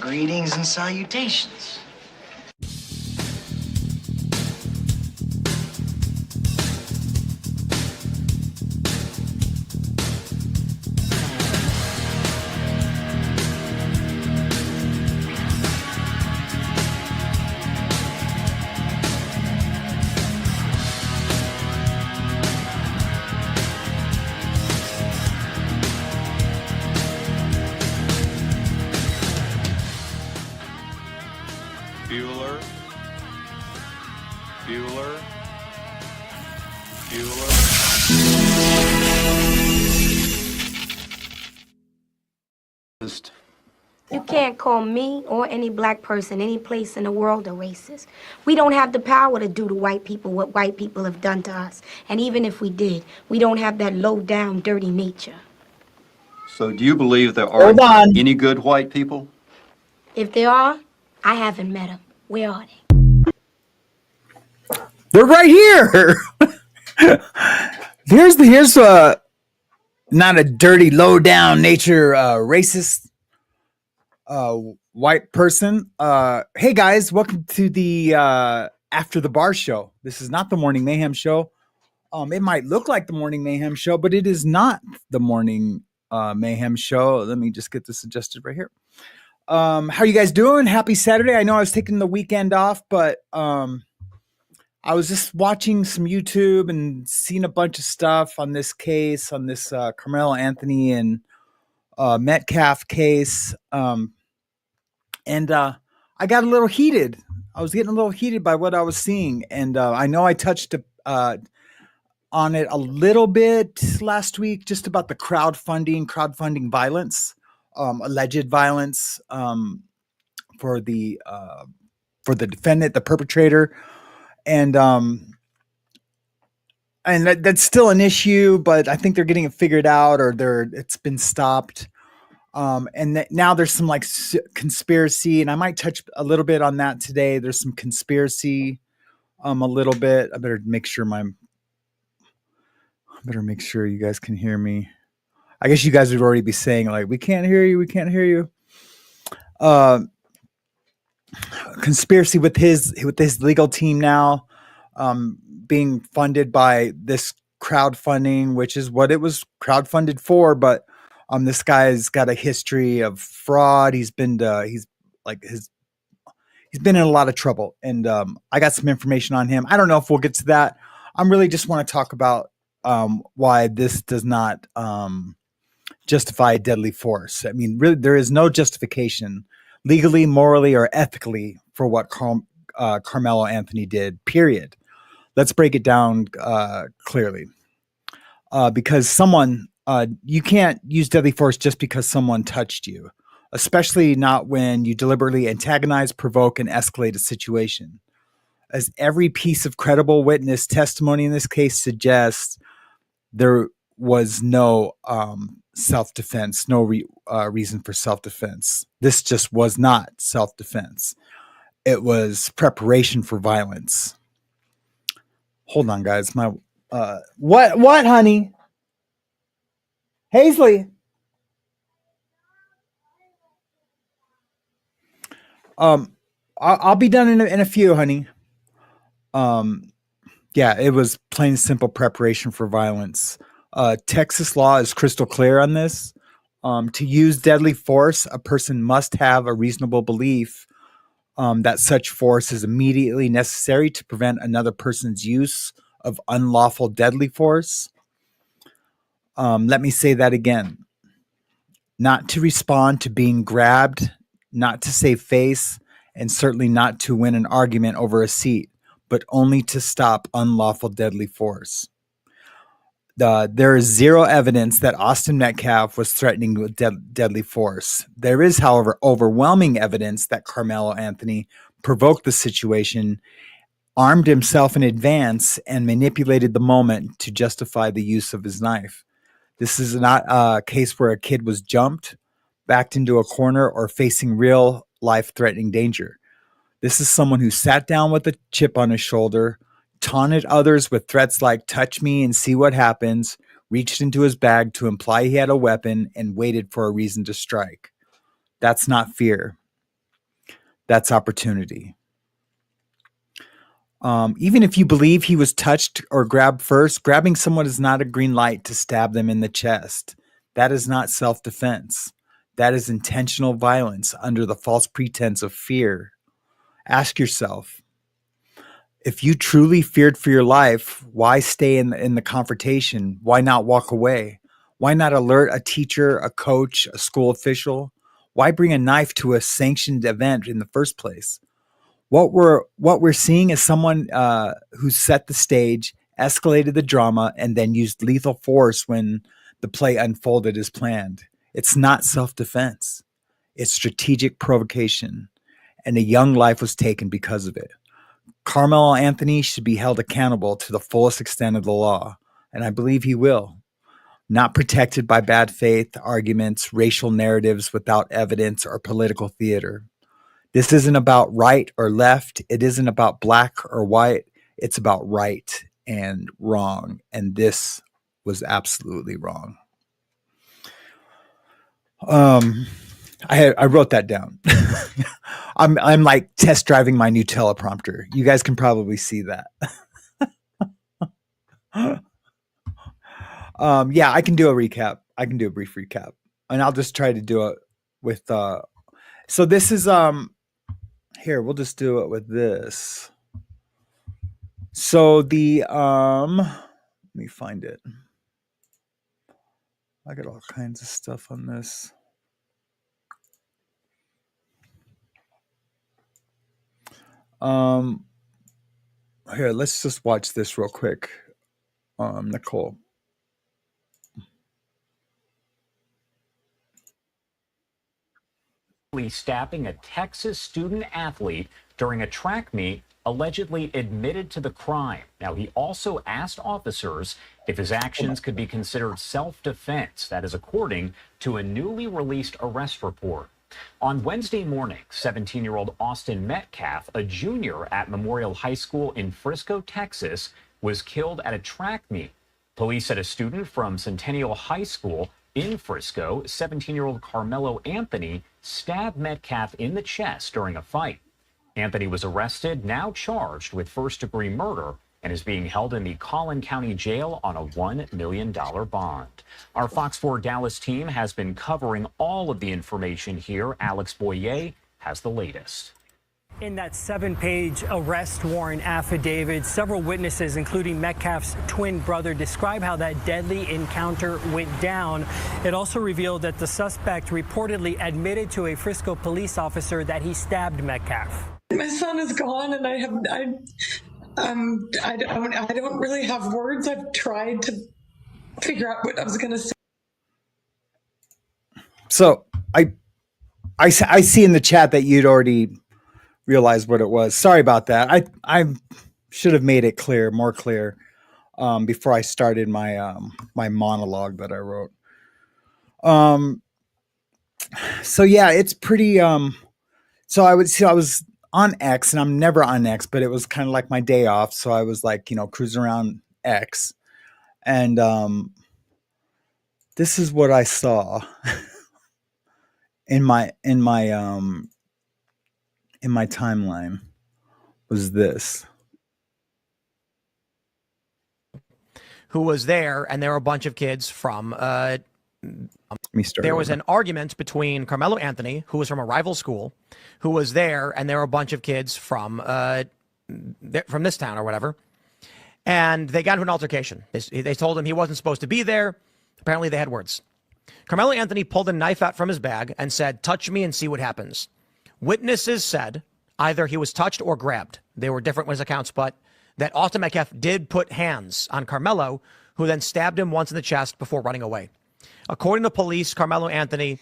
Greetings and salutations. You can't call me or any black person any place in the world a racist. We don't have the power to do to white people what white people have done to us. And even if we did, we don't have that low-down, dirty nature. So do you believe there are any good white people? If there are, I haven't met them. Where are they? They're right here. here's not a dirty, low down nature racist white person. Hey guys, welcome to the After the Bar show. This is not the Morning Mayhem show. It might look like the Morning Mayhem show, but it is not the Morning Mayhem show. Let me just get this adjusted right here. How are you guys doing? Happy Saturday. I know I was taking the weekend off, but I was just watching some YouTube and seeing a bunch of stuff on this case, on this Karmelo Anthony and Metcalf case. And I got a little heated. I was getting a little heated by what I was seeing. And I know I touched on it a little bit last week, just about the crowdfunding violence, alleged violence for the defendant, the perpetrator. And that's still an issue, but I think they're getting it figured out, or it's been stopped. And now there's some like conspiracy, and I might touch a little bit on that today. There's some conspiracy, a little bit. I better make sure you guys can hear me. I guess you guys would already be saying like, we can't hear you. We can't hear you. Conspiracy with his legal team now, being funded by this crowdfunding, which is what it was crowdfunded for. But this guy's got a history of fraud. He's been in a lot of trouble, and I got some information on him. I don't know if we'll get to that. I really just want to talk about why this does not justify deadly force. I mean, really, there is no justification legally, morally, or ethically for what Karmelo Anthony did, period. Let's break it down clearly. Because you can't use deadly force just because someone touched you, especially not when you deliberately antagonize, provoke, and escalate a situation. As every piece of credible witness testimony in this case suggests, there was no self-defense, no reason for self-defense. This just was not self-defense. It was preparation for violence. Hold on, guys. My what, honey? Hazley. I'll be done in a few, honey. Yeah, it was plain and simple preparation for violence. Texas law is crystal clear on this. To use deadly force, a person must have a reasonable belief that such force is immediately necessary to prevent another person's use of unlawful deadly force. Let me say that again. Not to respond to being grabbed, not to save face, and certainly not to win an argument over a seat, but only to stop unlawful deadly force. There is zero evidence that Austin Metcalf was threatening with deadly force. There is, however, overwhelming evidence that Karmelo Anthony provoked the situation, armed himself in advance, and manipulated the moment to justify the use of his knife. This is not a case where a kid was jumped, backed into a corner, or facing real life-threatening danger. This is someone who sat down with a chip on his shoulder, taunted others with threats like touch me and see what happens, reached into his bag to imply he had a weapon, and waited for a reason to strike. That's not fear. That's opportunity. Even if you believe he was touched or grabbed first, grabbing someone is not a green light to stab them in the chest. That is not self-defense. That is intentional violence under the false pretense of fear. Ask yourself, if you truly feared for your life, why stay in the confrontation? Why not walk away? Why not alert a teacher, a coach, a school official? Why bring a knife to a sanctioned event in the first place? What we're seeing is someone who set the stage, escalated the drama, and then used lethal force when the play unfolded as planned. It's not self-defense. It's strategic provocation, and a young life was taken because of it. Karmelo Anthony should be held accountable to the fullest extent of the law, and I believe he will. Not protected by bad faith arguments, racial narratives without evidence, or political theater. This isn't about right or left. It isn't about black or white. It's about right and wrong. And this was absolutely wrong. I wrote that down. I'm like test driving my new teleprompter. You guys can probably see that. Yeah, I can do a recap. I can do a brief recap, and I'll just try to do it with. So this is here. We'll just do it with this. So the let me find it. I got all kinds of stuff on this. Here, let's just watch this real quick. Nicole. Stabbing a Texas student athlete during a track meet, allegedly admitted to the crime. Now, he also asked officers if his actions could be considered self-defense. That is according to a newly released arrest report. On Wednesday morning, 17-year-old Austin Metcalf, a junior at Memorial High School in Frisco, Texas, was killed at a track meet. Police said a student from Centennial High School in Frisco, 17-year-old Karmelo Anthony, stabbed Metcalf in the chest during a fight. Anthony was arrested, now charged with first-degree murder, and is being held in the Collin County Jail on a $1 million bond. Our Fox 4 Dallas team has been covering all of the information here. Alex Boyer has the latest. In that 7-page arrest warrant affidavit, several witnesses, including Metcalf's twin brother, describe how that deadly encounter went down. It also revealed that the suspect reportedly admitted to a Frisco police officer that he stabbed Metcalf. My son is gone, and I don't really have words. I've tried to figure out what I was going to say. So I see in the chat that you'd already realized what it was. Sorry about that. I should have made it more clear before I started my my monologue that I wrote. So yeah, it's pretty. So I was on X, and I'm never on X, but it was kind of like my day off. So I was like, cruising around X, and this is what I saw in my timeline was this. Who was there, and there were a bunch of kids from there was an argument between Karmelo Anthony, who was from a rival school, who was there, and there were a bunch of kids from this town or whatever, and they got into an altercation. They told him he wasn't supposed to be there. Apparently they had words. Karmelo Anthony pulled a knife out from his bag and said, "Touch me and see what happens." Witnesses said either he was touched or grabbed. They were different witness accounts, but that Austin Metcalf did put hands on Karmelo, who then stabbed him once in the chest before running away. According to police, Karmelo Anthony,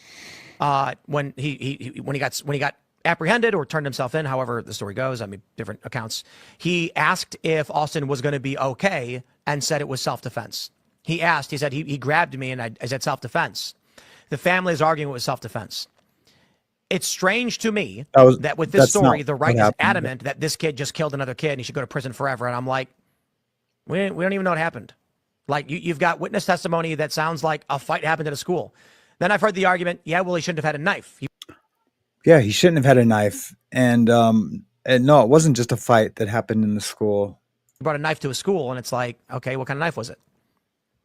when he got apprehended or turned himself in, however the story goes, I mean, different accounts, he asked if Austin was going to be okay and said it was self-defense. He said he grabbed me and I said self-defense. The family is arguing it was self-defense. It's strange to me that with this story, the right is adamant that this kid just killed another kid and he should go to prison forever. And I'm like, we don't even know what happened. Like, you've got witness testimony that sounds like a fight happened at a school. Then I've heard the argument, yeah, well, he shouldn't have had a knife. Yeah, he shouldn't have had a knife. And no, it wasn't just a fight that happened in the school. He brought a knife to a school, and it's like, okay, what kind of knife was it?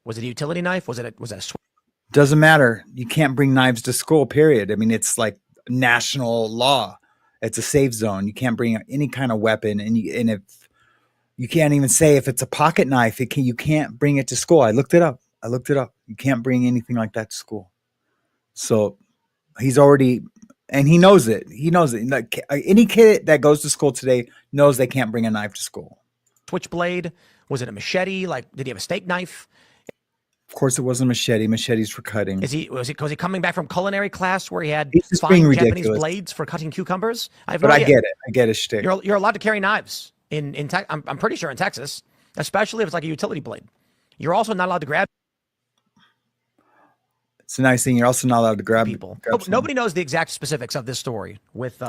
Was it a utility knife? Was it a Doesn't matter. You can't bring knives to school, period. I mean, it's like national law. It's a safe zone. You can't bring any kind of weapon. And if you can't even say if it's a pocket knife, you can't bring it to school. I looked it up. You can't bring anything like that to school. So he's already, and he knows it. He knows it. Like, any kid that goes to school today knows they can't bring a knife to school. switchblade? Was it a machete? Like, did he have a steak knife? Of course, it wasn't a machete. Machetes for cutting. Was he coming back from culinary class where he had He's fine being Japanese ridiculous. blades for cutting cucumbers? I have But no I idea. get it. I get his shtick. You're allowed to carry knives in I'm pretty sure in Texas, especially if it's like a utility blade. You're also not allowed to grab It's a nice thing. You're also not allowed to grab people. grab Nobody knows the exact specifics of this story. With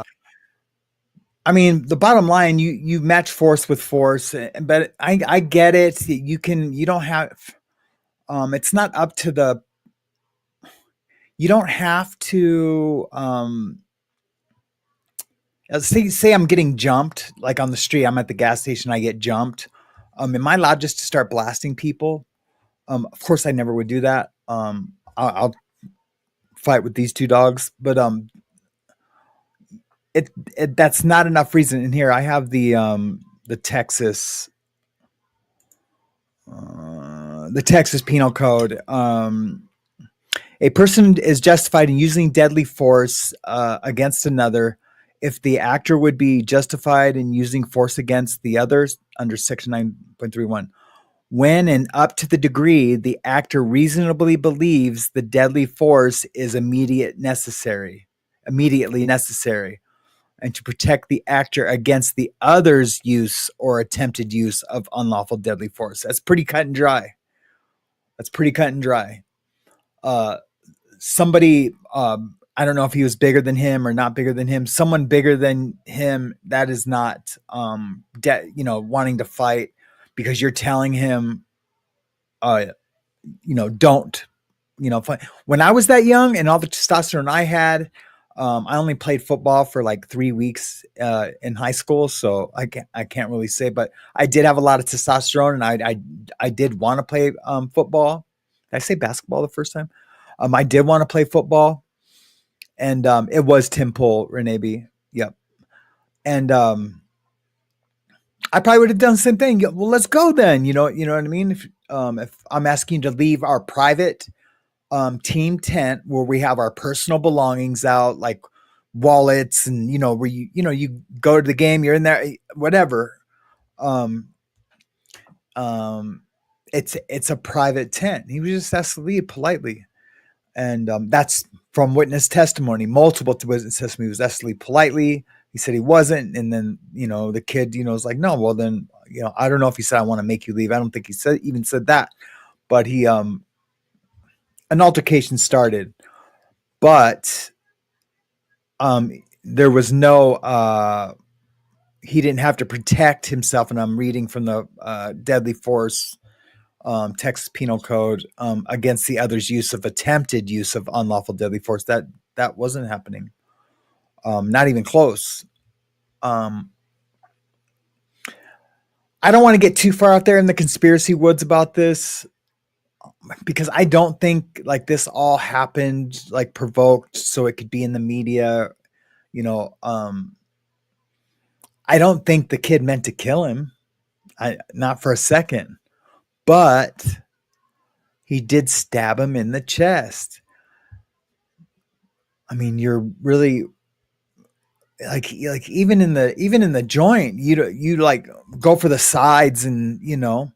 I mean, the bottom line, you match force with force, but I get it. You don't have. It's not up to the. You don't have to. Say I'm getting jumped, like on the street. I'm at the gas station. I get jumped. Am I allowed just to start blasting people? Of course, I never would do that. I'll fight with these two dogs, but that's not enough reason. In here, I have the Texas Penal Code. A person is justified in using deadly force against another if the actor would be justified in using force against the others under Section 9.31. When and up to the degree the actor reasonably believes the deadly force is immediately necessary, and to protect the actor against the other's use or attempted use of unlawful deadly force. That's pretty cut and dry. Somebody, I don't know if he was bigger than him or not bigger than him. Someone bigger than him, that is not, wanting to fight because you're telling him, don't, fight. When I was that young and all the testosterone I had, I only played football for like 3 weeks in high school, so I can't really say, but I did have a lot of testosterone, and I did want to play football. Did I say basketball the first time? I did want to play football, and it was Tim Pool, Renee B. Yep, and I probably would have done the same thing. Well, let's go then. You know what I mean? If I'm asking you to leave our private team tent where we have our personal belongings out, like wallets, and where you go to the game, you're in there, whatever. It's a private tent. He was just asked to leave politely, and that's from witness testimony. Multiple witness testimony. He was asked to leave politely. He said he wasn't, and then the kid was like, no, well then I don't know if he said I want to make you leave. I don't think he even said that, but he an altercation started, but there was no he didn't have to protect himself, and I'm reading from the deadly force Texas Penal Code against the other's use of attempted use of unlawful deadly force. That wasn't happening, not even close. I don't want to get too far out there in the conspiracy woods about this, because I don't think like this all happened like provoked so it could be in the media. I don't think the kid meant to kill him. Not for a second, but he did stab him in the chest. I mean, you're really like even in the joint, you like go for the sides, and you don't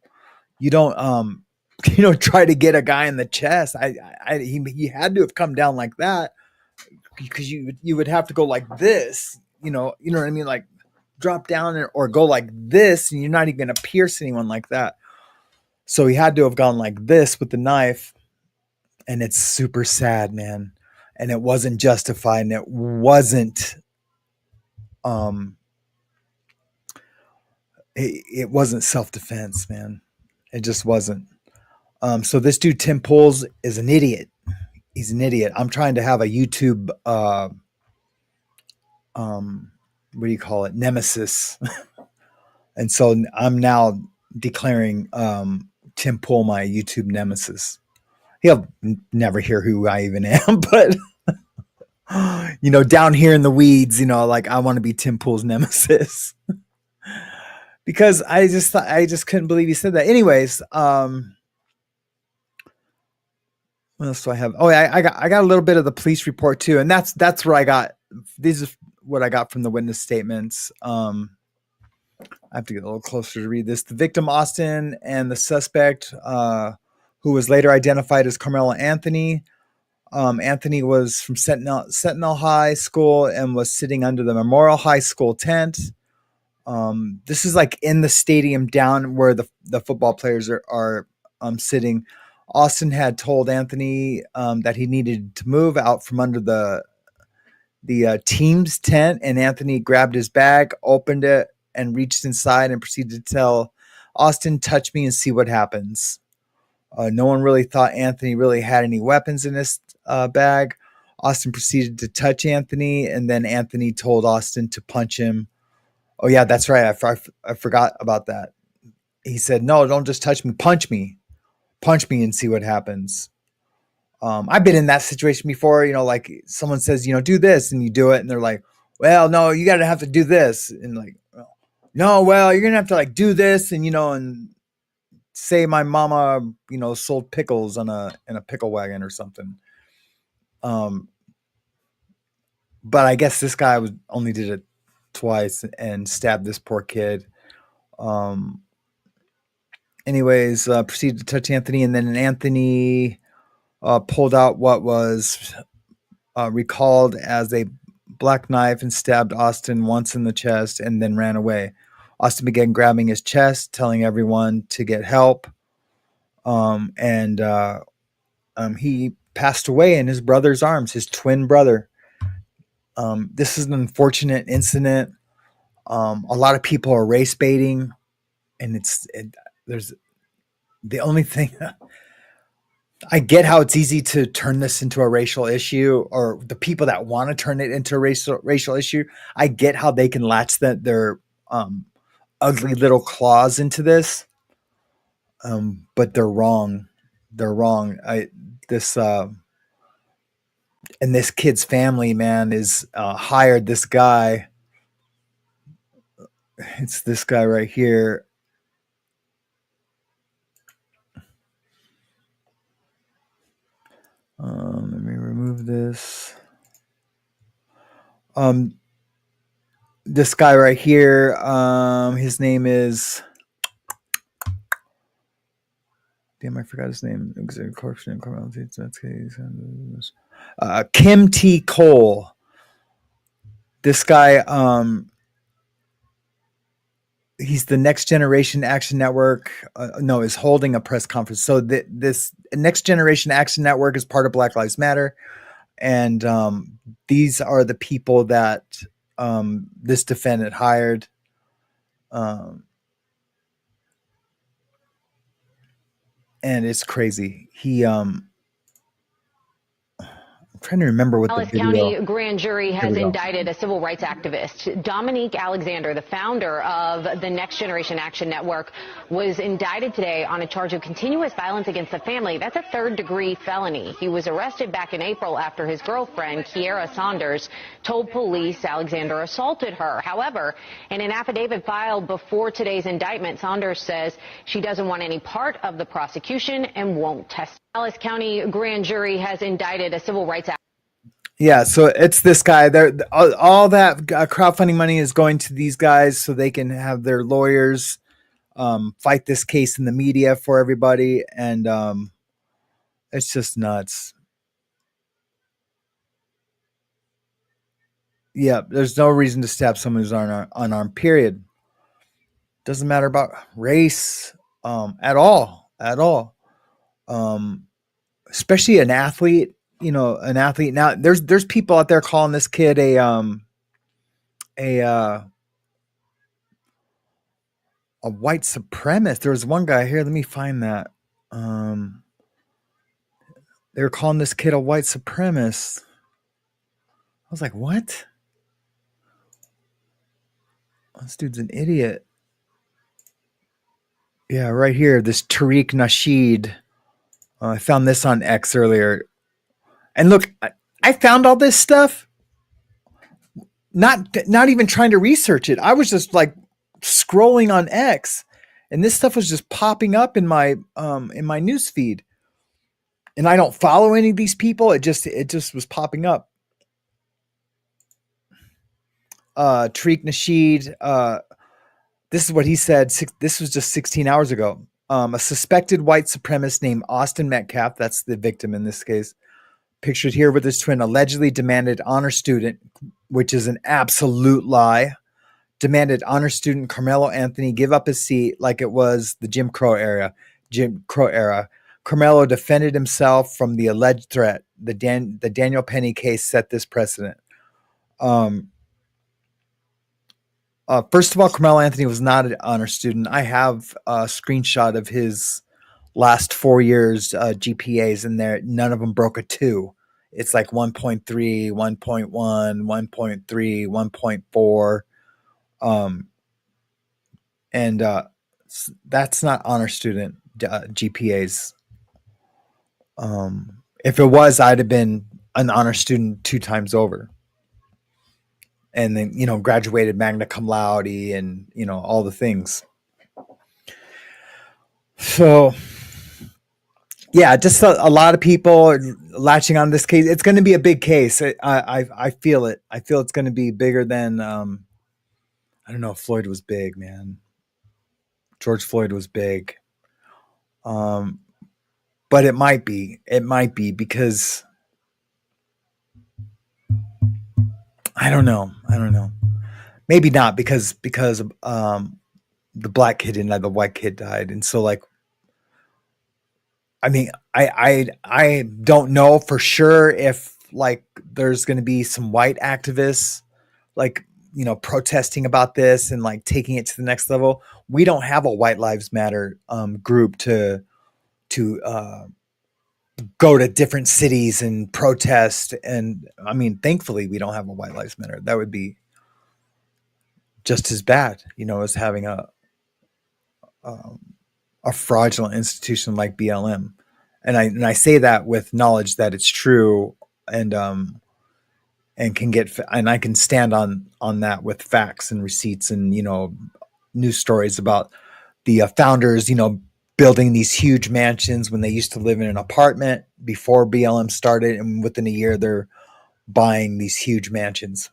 try to get a guy in the chest. He had to have come down like that, because you would have to go like this, you know what I mean, like drop down or go like this, and you're not even going to pierce anyone like that. So he had to have gone like this with the knife, and it's super sad, man. And it wasn't justified, and it wasn't it wasn't self-defense, man. It just wasn't. So this dude Tim Pools is an idiot. He's an idiot. I'm trying to have a YouTube what do you call it, nemesis. And so I'm now declaring Tim Pool my YouTube nemesis. He'll never hear who I even am, but down here in the weeds, like I want to be Tim Pool's nemesis. Because I just couldn't believe he said that. Anyways, what else do I have? Oh, I got a little bit of the police report too, and that's where I got. This is what I got from the witness statements. I have to get a little closer to read this. The victim, Austin, and the suspect, who was later identified as Karmelo Anthony. Anthony was from Sentinel High School and was sitting under the Memorial High School tent. This is like in the stadium down where the football players are sitting. Austin had told Anthony that he needed to move out from under the team's tent, and Anthony grabbed his bag, opened it, and reached inside and proceeded to tell Austin, touch me and see what happens. No one really thought Anthony really had any weapons in his bag. Austin proceeded to touch Anthony, and then Anthony told Austin to punch him. Oh, yeah, that's right. I forgot about that. He said, no, don't just touch me. Punch me. Punch me and see what happens. I've been in that situation before, like someone says, do this, and you do it, and they're like, well, no, you got to have to do this. And like, no, well, you're going to have to like do this. And, and say my mama, sold pickles in a pickle wagon or something. But I guess this guy only did it twice and stabbed this poor kid. Anyways, proceeded to touch Anthony, and then Anthony pulled out what was recalled as a black knife and stabbed Austin once in the chest and then ran away. Austin began grabbing his chest, telling everyone to get help. And he passed away in his brother's arms, his twin brother. This is an unfortunate incident. A lot of people are race baiting, and there's the only thing. I get how it's easy to turn this into a racial issue, or the people that want to turn it into a racial issue. I get how they can latch their ugly little claws into this. But they're wrong. They're wrong. And this kid's family, man, is hired this guy. It's this guy right here. Let me remove this. This guy right here, his name is, damn, I forgot his name. Kim T. Cole. This guy, he's the Next Generation Action Network. Is holding a press conference. So this Next Generation Action Network is part of Black Lives Matter. And these are the people that this defendant hired. And it's crazy. I'm trying to remember what Dallas the video. County grand jury has indicted a civil rights activist. Dominique Alexander, the founder of the Next Generation Action Network, was indicted today on a charge of continuous violence against the family. That's a third-degree felony. He was arrested back in April after his girlfriend, Kiera Saunders, told police Alexander assaulted her. However, in an affidavit filed before today's indictment, Saunders says she doesn't want any part of the prosecution and won't testify. Dallas County grand jury has indicted a civil rights. Yeah, so it's this guy. All that crowdfunding money is going to these guys so they can have their lawyers fight this case in the media for everybody, and it's just nuts. Yeah, there's no reason to stab someone who's unarmed. Period. Doesn't matter about race at all. Especially an athlete, an athlete. Now there's people out there calling this kid a white supremacist. There was one guy here. Let me find that. They were calling this kid a white supremacist. I was like, what? This dude's an idiot. Yeah, right here. This Tariq Nasheed. I found this on X earlier. And look, I found all this stuff. Not even trying to research it. I was just like scrolling on X, and this stuff was just popping up in my news feed. And I don't follow any of these people. It just was popping up. Tariq Nasheed. This is what he said. This was just 16 hours ago. A suspected white supremacist named Austin Metcalf, that's the victim in this case, pictured here with his twin, allegedly demanded honor student, which is an absolute lie, demanded honor student Karmelo Anthony give up his seat like it was the Jim Crow era. Karmelo defended himself from the alleged threat. The Daniel Penny case set this precedent. First of all, Karmelo Anthony was not an honor student. I have a screenshot of his last 4 years GPAs in there. None of them broke a 2. It's like 1.3, 1.1, 1.3, 1.4. And that's not honor student GPAs. If it was, I'd have been an honor student 2 times over. And then, graduated magna cum laude and, all the things. So, yeah, just a lot of people are latching on this case. It's going to be a big case. I feel it. I feel it's going to be bigger than, I don't know, Floyd was big, man. George Floyd was big. But it might be because I don't know. Maybe not because the black kid and the white kid died. And so like, I mean, I don't know for sure if like there's going to be some white activists like, protesting about this and like taking it to the next level. We don't have a White Lives Matter group to go to different cities and protest. And I mean, thankfully we don't have a White Lives Matter. That would be just as bad, as having a fraudulent institution like BLM. And I say that with knowledge that it's true and can and I can stand on that with facts and receipts and, news stories about the founders, building these huge mansions when they used to live in an apartment before BLM started. And within a year, they're buying these huge mansions.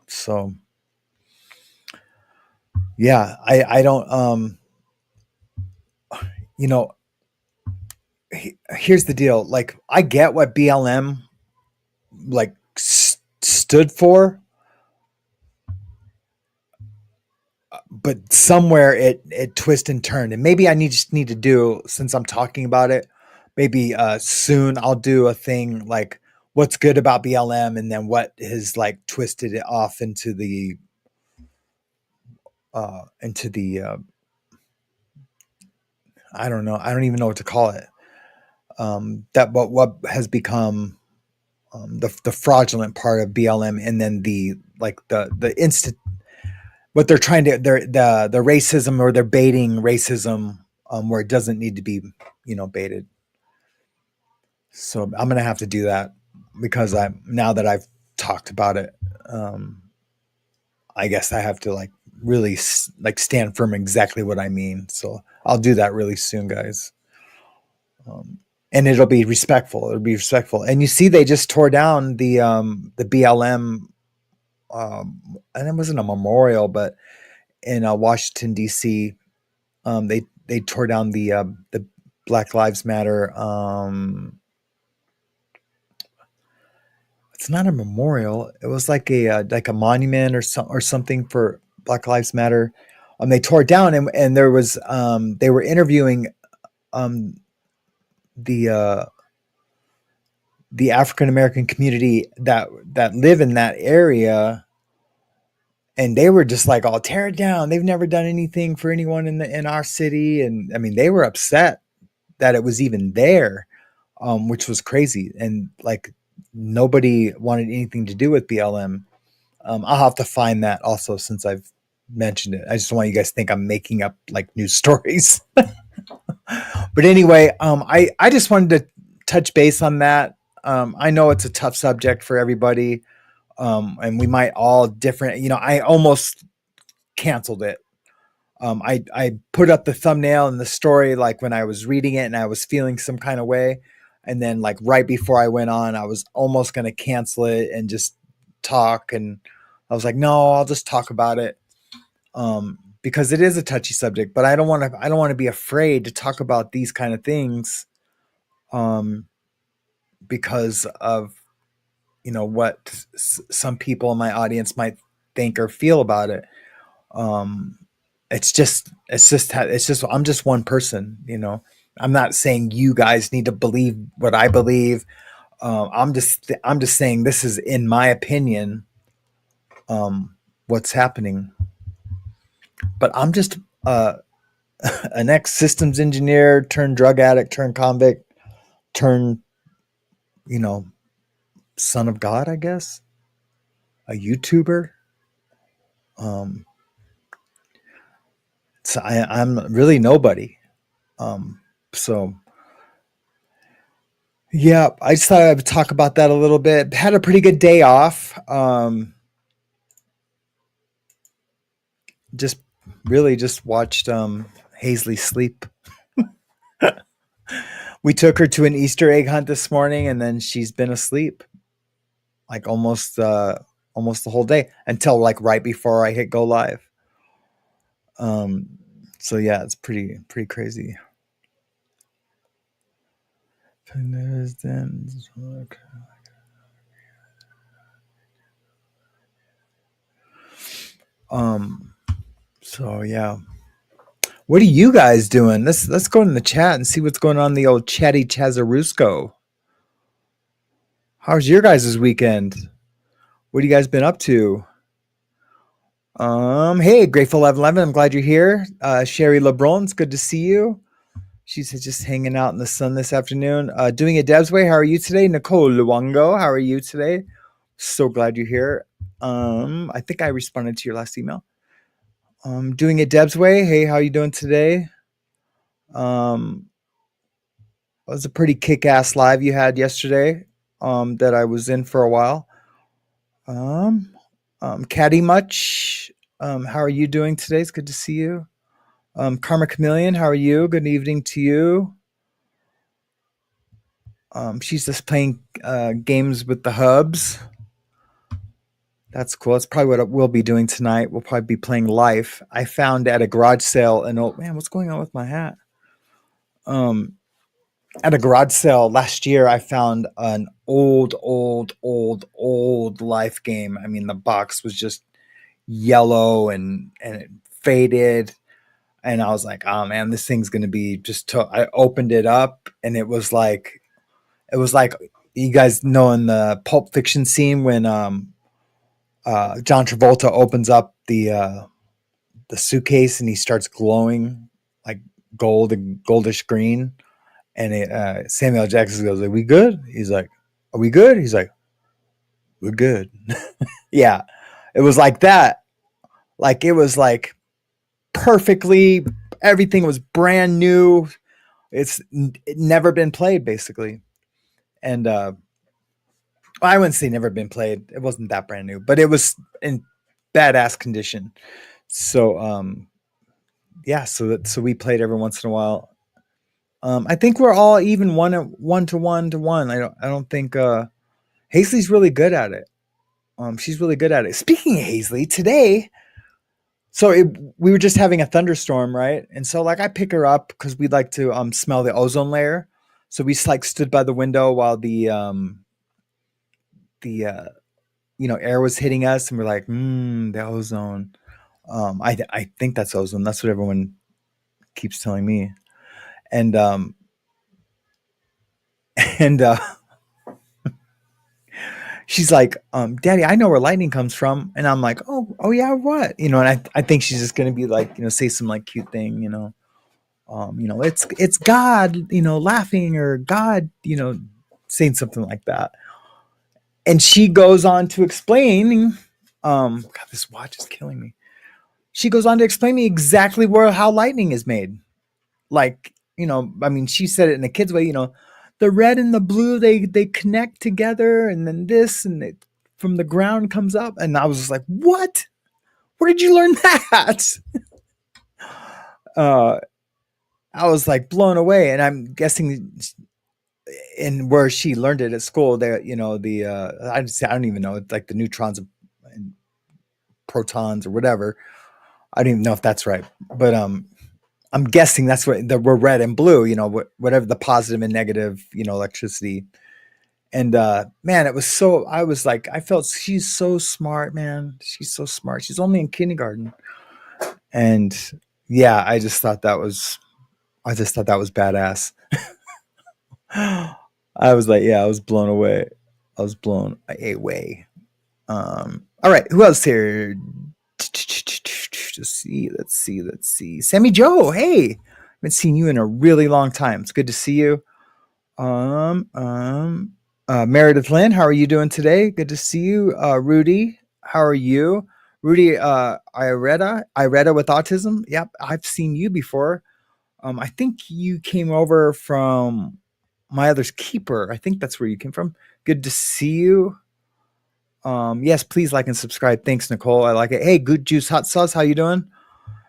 So yeah, I don't, here's the deal. Like, I get what BLM like stood for, but somewhere it twisted and turned. And maybe I just need to do, since I'm talking about it, maybe soon I'll do a thing like what's good about BLM and then what has like twisted it off into the I don't know. I don't even know what to call it. That what has become the fraudulent part of BLM, and then the what they're trying to, the racism, or they're baiting racism where it doesn't need to be, baited. So I'm going to have to do that because now that I've talked about it, I guess I have to like really like stand firm exactly what I mean. So I'll do that really soon, guys. And it'll be respectful. It'll be respectful. And you see, they just tore down the BLM, and it wasn't a memorial, but in Washington D.C., they tore down the Black Lives Matter. It's not a memorial. It was like a monument or something for Black Lives Matter. They tore it down, and there was they were interviewing the African American community that live in that area, and they were just like, "I'll tear it down. They've never done anything for anyone in our city," and I mean, they were upset that it was even there, which was crazy, and like nobody wanted anything to do with BLM. I'll have to find that also since I've mentioned it. I just don't want you guys to think I'm making up like news stories. But anyway, I just wanted to touch base on that. I know it's a tough subject for everybody. And we might all different, I almost canceled it. I put up the thumbnail and the story, like when I was reading it and I was feeling some kind of way. And then like right before I went on, I was almost going to cancel it and just talk. And I was like, no, I'll just talk about it. Because it is a touchy subject, but I don't want to be afraid to talk about these kind of things. Because of, what some people in my audience might think or feel about it. It's just, I'm just one person, I'm not saying you guys need to believe what I believe. I'm just saying this is, in my opinion, what's happening. But I'm just an ex-systems engineer turned drug addict, turned convict, turned, son of God, I guess. A YouTuber. So I'm really nobody. So yeah, I just thought I would talk about that a little bit. Had a pretty good day off. Just watched Hazley sleep. We took her to an Easter egg hunt this morning, and then she's been asleep like almost the whole day until like right before I hit go live. So yeah, it's pretty crazy. So yeah. What are you guys doing? Let's go in the chat and see what's going on in the old chatty Chazarusco. How's your guys' weekend? What have you guys been up to? Hey, Grateful 1111, I'm glad you're here. Sherry LeBron, it's good to see you. She's just hanging out in the sun this afternoon. Doing it Deb's way, how are you today? Nicole Luongo, how are you today? So glad you're here. I think I responded to your last email. Doing it Deb's way, hey, how are you doing today? It was a pretty kick-ass live you had yesterday that I was in for a while. Caddy Much, how are you doing today? It's good to see you. Karma Chameleon, how are you? Good evening to you. She's just playing games with the hubs. That's cool. That's probably what we'll be doing tonight. We'll probably be playing Life. I found at a garage sale man, what's going on with my hat? At a garage sale last year, I found an old Life game. I mean, the box was just yellow and it faded. And I was like, oh man, this thing's going to be I opened it up and it was like, you guys know in the Pulp Fiction scene when John Travolta opens up the suitcase and he starts glowing like gold and goldish green. And Samuel Jackson goes, are we good? He's like, are we good? He's like, we're good. Yeah, it was like that. Like, it was like perfectly, everything was brand new. It's never been played, basically. And I wouldn't say never been played. It wasn't that brand new, but it was in badass condition. So yeah, so we played every once in a while. I think we're all even one to one. I don't think Hazley's really good at it. She's really good at it. Speaking of Hazley, today, we were just having a thunderstorm, right? And so like I pick her up because we'd like to smell the ozone layer. So we like stood by the window while the air was hitting us, and we're like, the ozone. I think that's ozone. That's what everyone keeps telling me. And she's like, Daddy, I know where lightning comes from. And I'm like, oh yeah, what? And I think she's just gonna be like, say some like cute thing, it's God, laughing, or God, saying something like that. And she goes on to explain God, this watch is killing me. She goes on to explain me exactly how lightning is made. Like, I mean, she said it in a kid's way, the red and the blue, they connect together, and then this and it from the ground comes up. And I was just like, what? Where did you learn that? I was like blown away. And I'm guessing in where she learned it at school, there, I don't even know, it's like the neutrons and protons or whatever. I don't even know if that's right, but I'm guessing that's what we're red and blue, whatever the positive and negative, electricity. And man, it was so, I was like, I felt she's so smart, man. She's so smart. She's only in kindergarten. And yeah, I just thought that was badass. I was like, yeah, I was blown away. I was blown away. All right, who else here? Let's see. Sammy Joe, hey, haven't seen you in a really long time. It's good to see you. Meredith Lynn, how are you doing today? Good to see you. Rudy, how are you? Rudy, Iretta with autism. Yep, I've seen you before. I think you came over from My Other's Keeper. I think that's where you came from. Good to see you. Yes, please like and subscribe. Thanks, Nicole. I like it. Hey, Good Juice Hot Sauce, how you doing?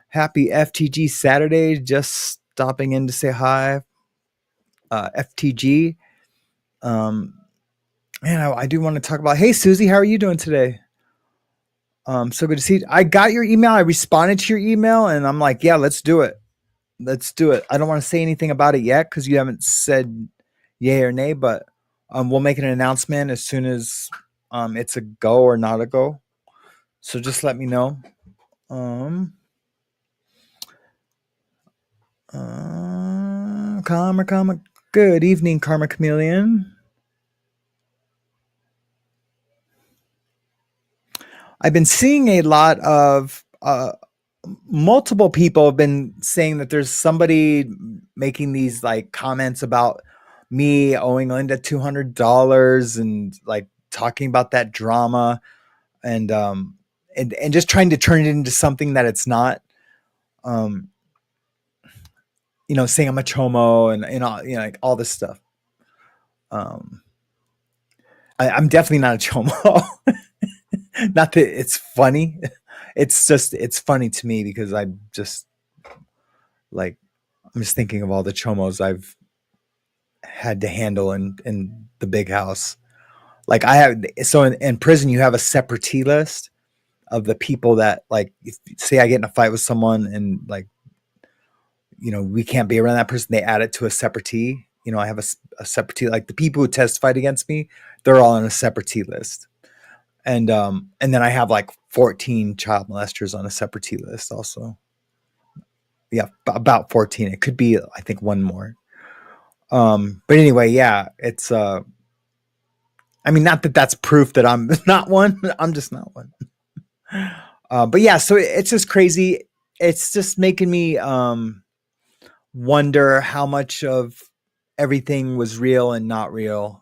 Happy FTG Saturday. Just stopping in to say hi. FTG. Man, I do want to talk about. Hey, Susie, how are you doing today? So good to see you. I got your email. I responded to your email, and I'm like, yeah, let's do it. Let's do it. I don't want to say anything about it yet because you haven't said yay or nay, but we'll make an announcement as soon as it's a go or not a go. So just let me know. Karma. Good evening, Karma Chameleon. I've been seeing a lot of multiple people have been saying that there's somebody making these like comments about me owing Linda $200 and like talking about that drama and just trying to turn it into something that it's not. Saying I'm a chomo and like all this stuff. I'm definitely not a chomo. Not that it's funny. It's funny to me because I'm just thinking of all the chomos I've had to handle in the big house. Like in prison, you have a separatee list of the people that like, if, say I get in a fight with someone and like, we can't be around that person. They add it to a separatee. I have a separatee, like the people who testified against me, they're all on a separatee list. And then I have like 14 child molesters on a separatee list also. Yeah, about 14. It could be, I think, one more. But anyway, yeah, it's, not that that's proof that I'm not one. I'm just not one. But yeah, so it's just crazy. It's just making me wonder how much of everything was real and not real.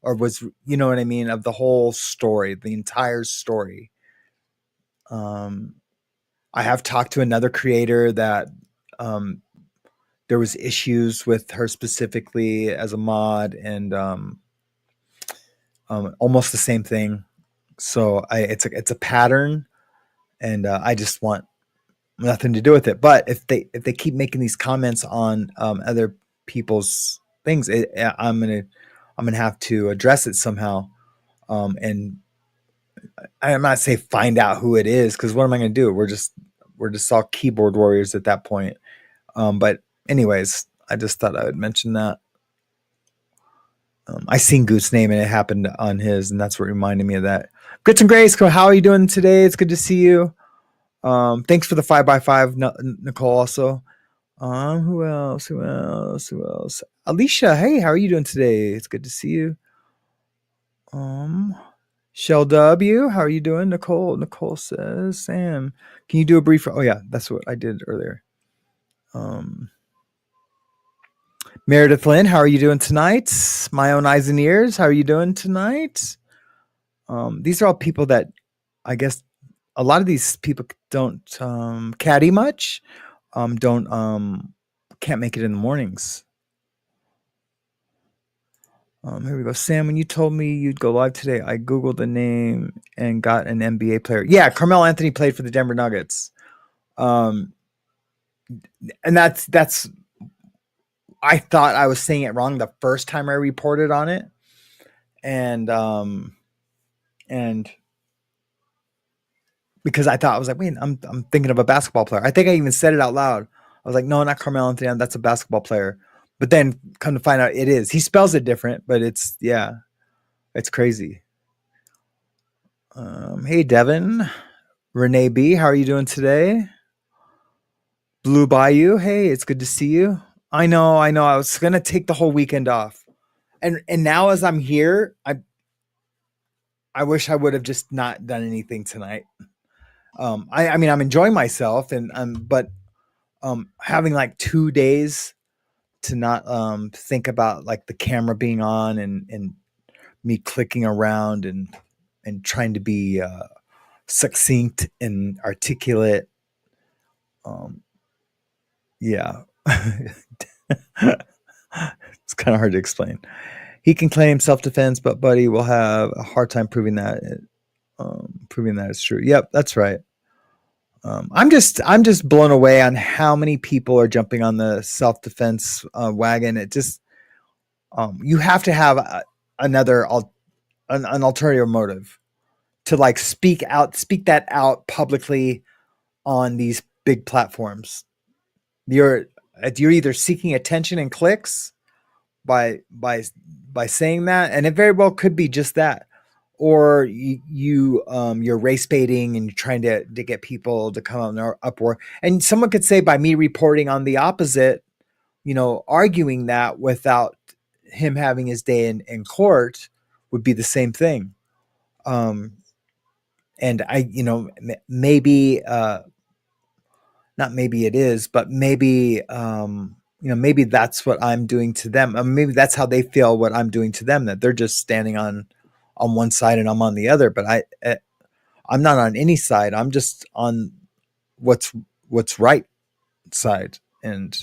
Or was, you know what I mean, of the whole story, the entire story. I have talked to another creator that there was issues with her specifically as a mod and almost the same thing. So it's a pattern, and I just want nothing to do with it. But if they keep making these comments on other people's things, I'm gonna have to address it somehow. And I'm not saying find out who it is, because what am I going to do? We're just all keyboard warriors at that point. But anyways, I just thought I would mention that. I seen Goose name and it happened on his, and that's what reminded me of that. Grits and Grace, how are you doing today? It's good to see you. Thanks for the 5x5, Nicole. Also, who else? Alicia, hey, how are you doing today? It's good to see you. Shell W, how are you doing? Nicole says, Sam, can you do a brief? Oh yeah, that's what I did earlier. Meredith Lynn, how are you doing tonight? My Own Eyes and Ears, how are you doing tonight? These are all people that I guess a lot of these people don't caddy much, don't can't make it in the mornings. Here we go. Sam, when you told me you'd go live today, I Googled the name and got an NBA player. Yeah, Carmelo Anthony played for the Denver Nuggets. And that's I thought I was saying it wrong the first time I reported on it. And because I thought, I was like, wait, I'm thinking of a basketball player. I think I even said it out loud. I was like, no, not Carmelo Anthony. That's a basketball player. But then come to find out it is. He spells it different, but it's crazy. Hey, Devin. Renee B., how are you doing today? Blue Bayou, hey, it's good to see you. I know. I was going to take the whole weekend off. And now as I'm here, I wish I would have just not done anything tonight. I mean, I'm enjoying myself but having like 2 days to not think about like the camera being on and me clicking around and trying to be succinct and articulate. Yeah. It's kind of hard to explain. He can claim self-defense, but Buddy will have a hard time proving that it's true. Yep, that's right. I'm just blown away on how many people are jumping on the self-defense wagon. It just you have to have an ulterior motive to like speak that out publicly on these big platforms. You're either seeking attention and clicks by saying that, and it very well could be just that, or you're race baiting and you're trying to get people to come on their uproar. And someone could say by me reporting on the opposite, arguing that without him having his day in court would be the same thing. And maybe not maybe it is, but maybe maybe that's what I'm doing to them. Maybe that's how they feel what I'm doing to them, that they're just standing on one side and I'm on the other. But I'm not on any side. I'm just on what's right side. And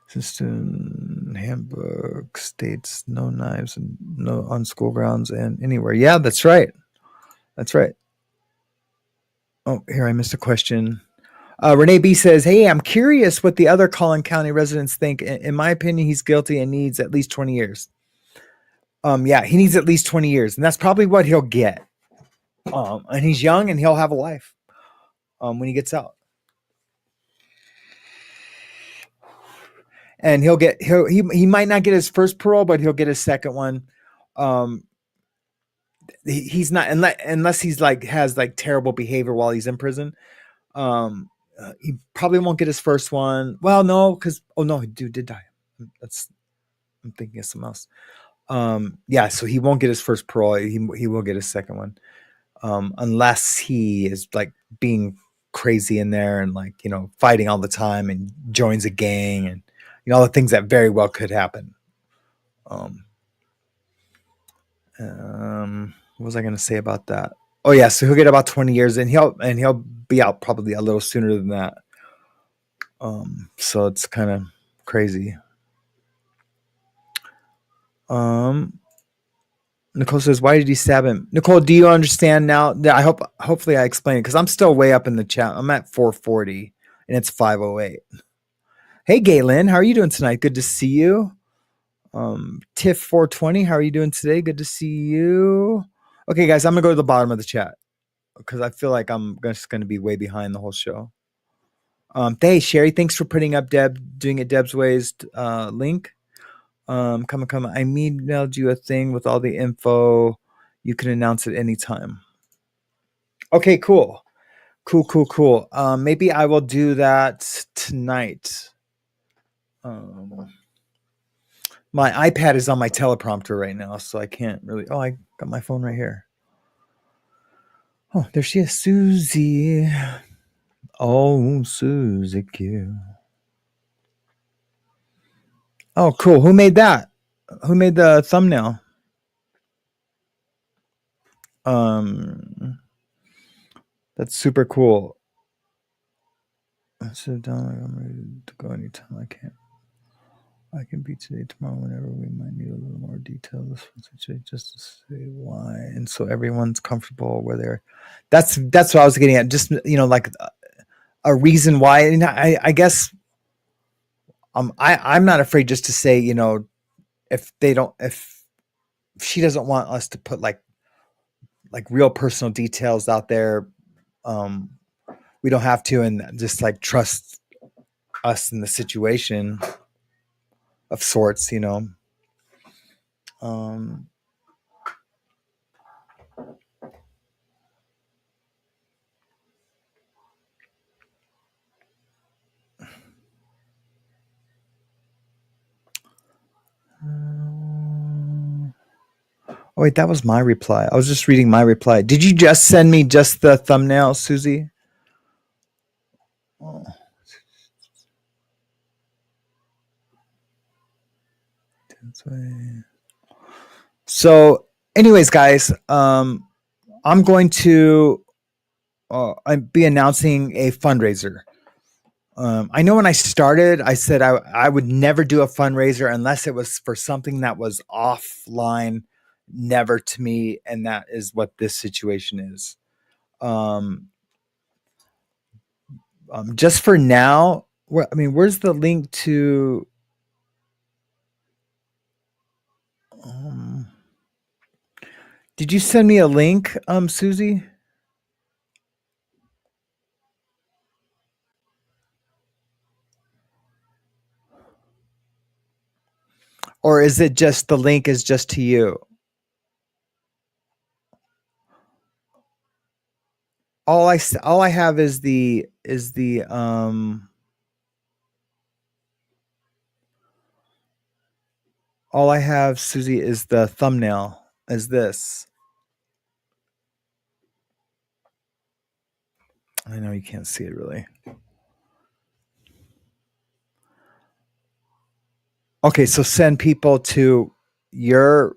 System handbook states no knives and no on school grounds and anywhere. Yeah, that's right. That's right. Oh, here I missed a question. Renee B says, hey, I'm curious what the other Collin County residents think. In my opinion, he's guilty and needs at least 20 years. Yeah, he needs at least 20 years, and that's probably what he'll get. And he's young and he'll have a life when he gets out. And he might not get his first parole, but he'll get his second one. He's not, unless he's like has like terrible behavior while he's in prison. He probably won't get his first one. Well, no, because dude did die. I'm thinking of something else. Yeah, so he won't get his first parole. He will get his second one, unless he is like being crazy in there and like fighting all the time and joins a gang and all the things that very well could happen. What was I going to say about that? Oh yeah, so he'll get about 20 years, and he'll be out probably a little sooner than that. So it's kind of crazy. Nicole says, why did he stab him? Nicole, do you understand now? Hopefully I explained it, because I'm still way up in the chat. I'm at 440 and it's 508. Hey Galen, how are you doing tonight? Good to see you. Tiff 420, how are you doing today? Good to see you. Okay, guys, I'm gonna go to the bottom of the chat because I feel like I'm just gonna be way behind the whole show. Hey Sherry, thanks for putting up doing it Deb's Ways link. Come. I emailed you a thing with all the info. You can announce it anytime. Okay, cool. Maybe I will do that tonight. My iPad is on my teleprompter right now, so I can't really. Oh, I got my phone right here. Oh, there she is, Susie. Oh, Susie Q. Oh, cool. Who made that? Who made the thumbnail? That's super cool. I said, I'm ready to go anytime I can. I can be today, tomorrow, whenever we might need a little more detail. This situation, just to say why, and so everyone's comfortable where they're. That's what I was getting at. Just like a reason why. And I guess I'm not afraid just to say if she doesn't want us to put like real personal details out there, we don't have to, and just like trust us in the situation of sorts, Oh wait, that was my reply. I was just reading my reply. Did you just send me just the thumbnail, Susie? Oh. So, anyways, guys, I'm going to be announcing a fundraiser. I know when I started, I said I would never do a fundraiser unless it was for something that was offline, never to me, and that is what this situation is. Just for now, where's the link to? Did you send me a link, Susie? Or is it just the link is just to you? All I have is the all I have, Susie, is the thumbnail. Is this? I know you can't see it really. Okay, so send people to your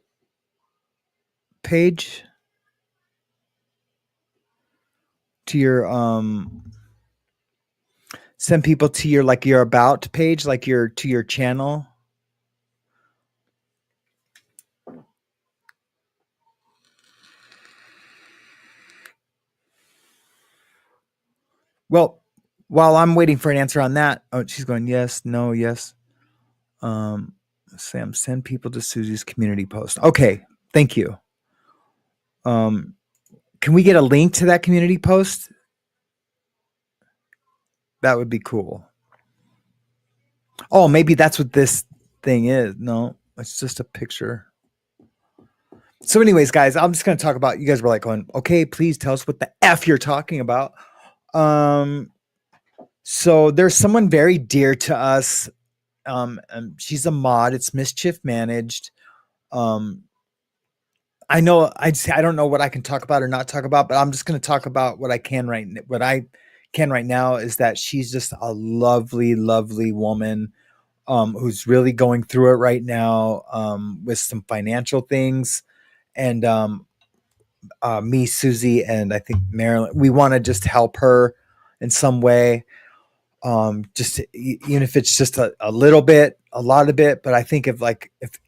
page, to your send people to your your about page, to your channel. Well, while I'm waiting for an answer on that, she's going yes, no, yes. Sam, send people to Susie's community post. Okay, thank you. Can we get a link to that community post? That would be cool. Oh, maybe that's what this thing is. No, it's just a picture. So anyways, guys, I'm just going to talk about, you guys were like going, okay, please tell us what the F you're talking about. So there's someone very dear to us. She's a mod. It's Mischief Managed. I know I don't know what I can talk about or not talk about, but I'm just going to talk about what I can right now is that she's just a lovely, lovely woman who's really going through it right now with some financial things. And me, Susie, and I think Marilyn, we want to just help her in some way. Just even if it's just a little bit, a lot of it, but I think if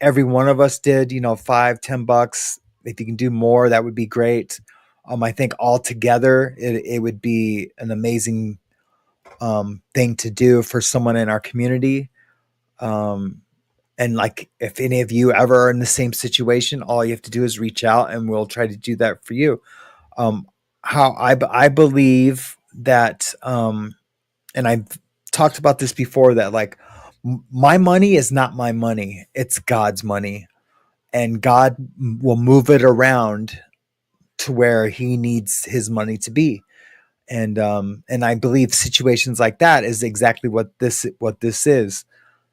every one of us did, $5-10, if you can do more, that would be great. I think all together, it would be an amazing thing to do for someone in our community. And if any of you ever are in the same situation, all you have to do is reach out and we'll try to do that for you. How I believe that, and I've talked about this before, that my money is not my money. It's God's money, and God will move it around to where he needs his money to be. And I believe situations like that is exactly what this is.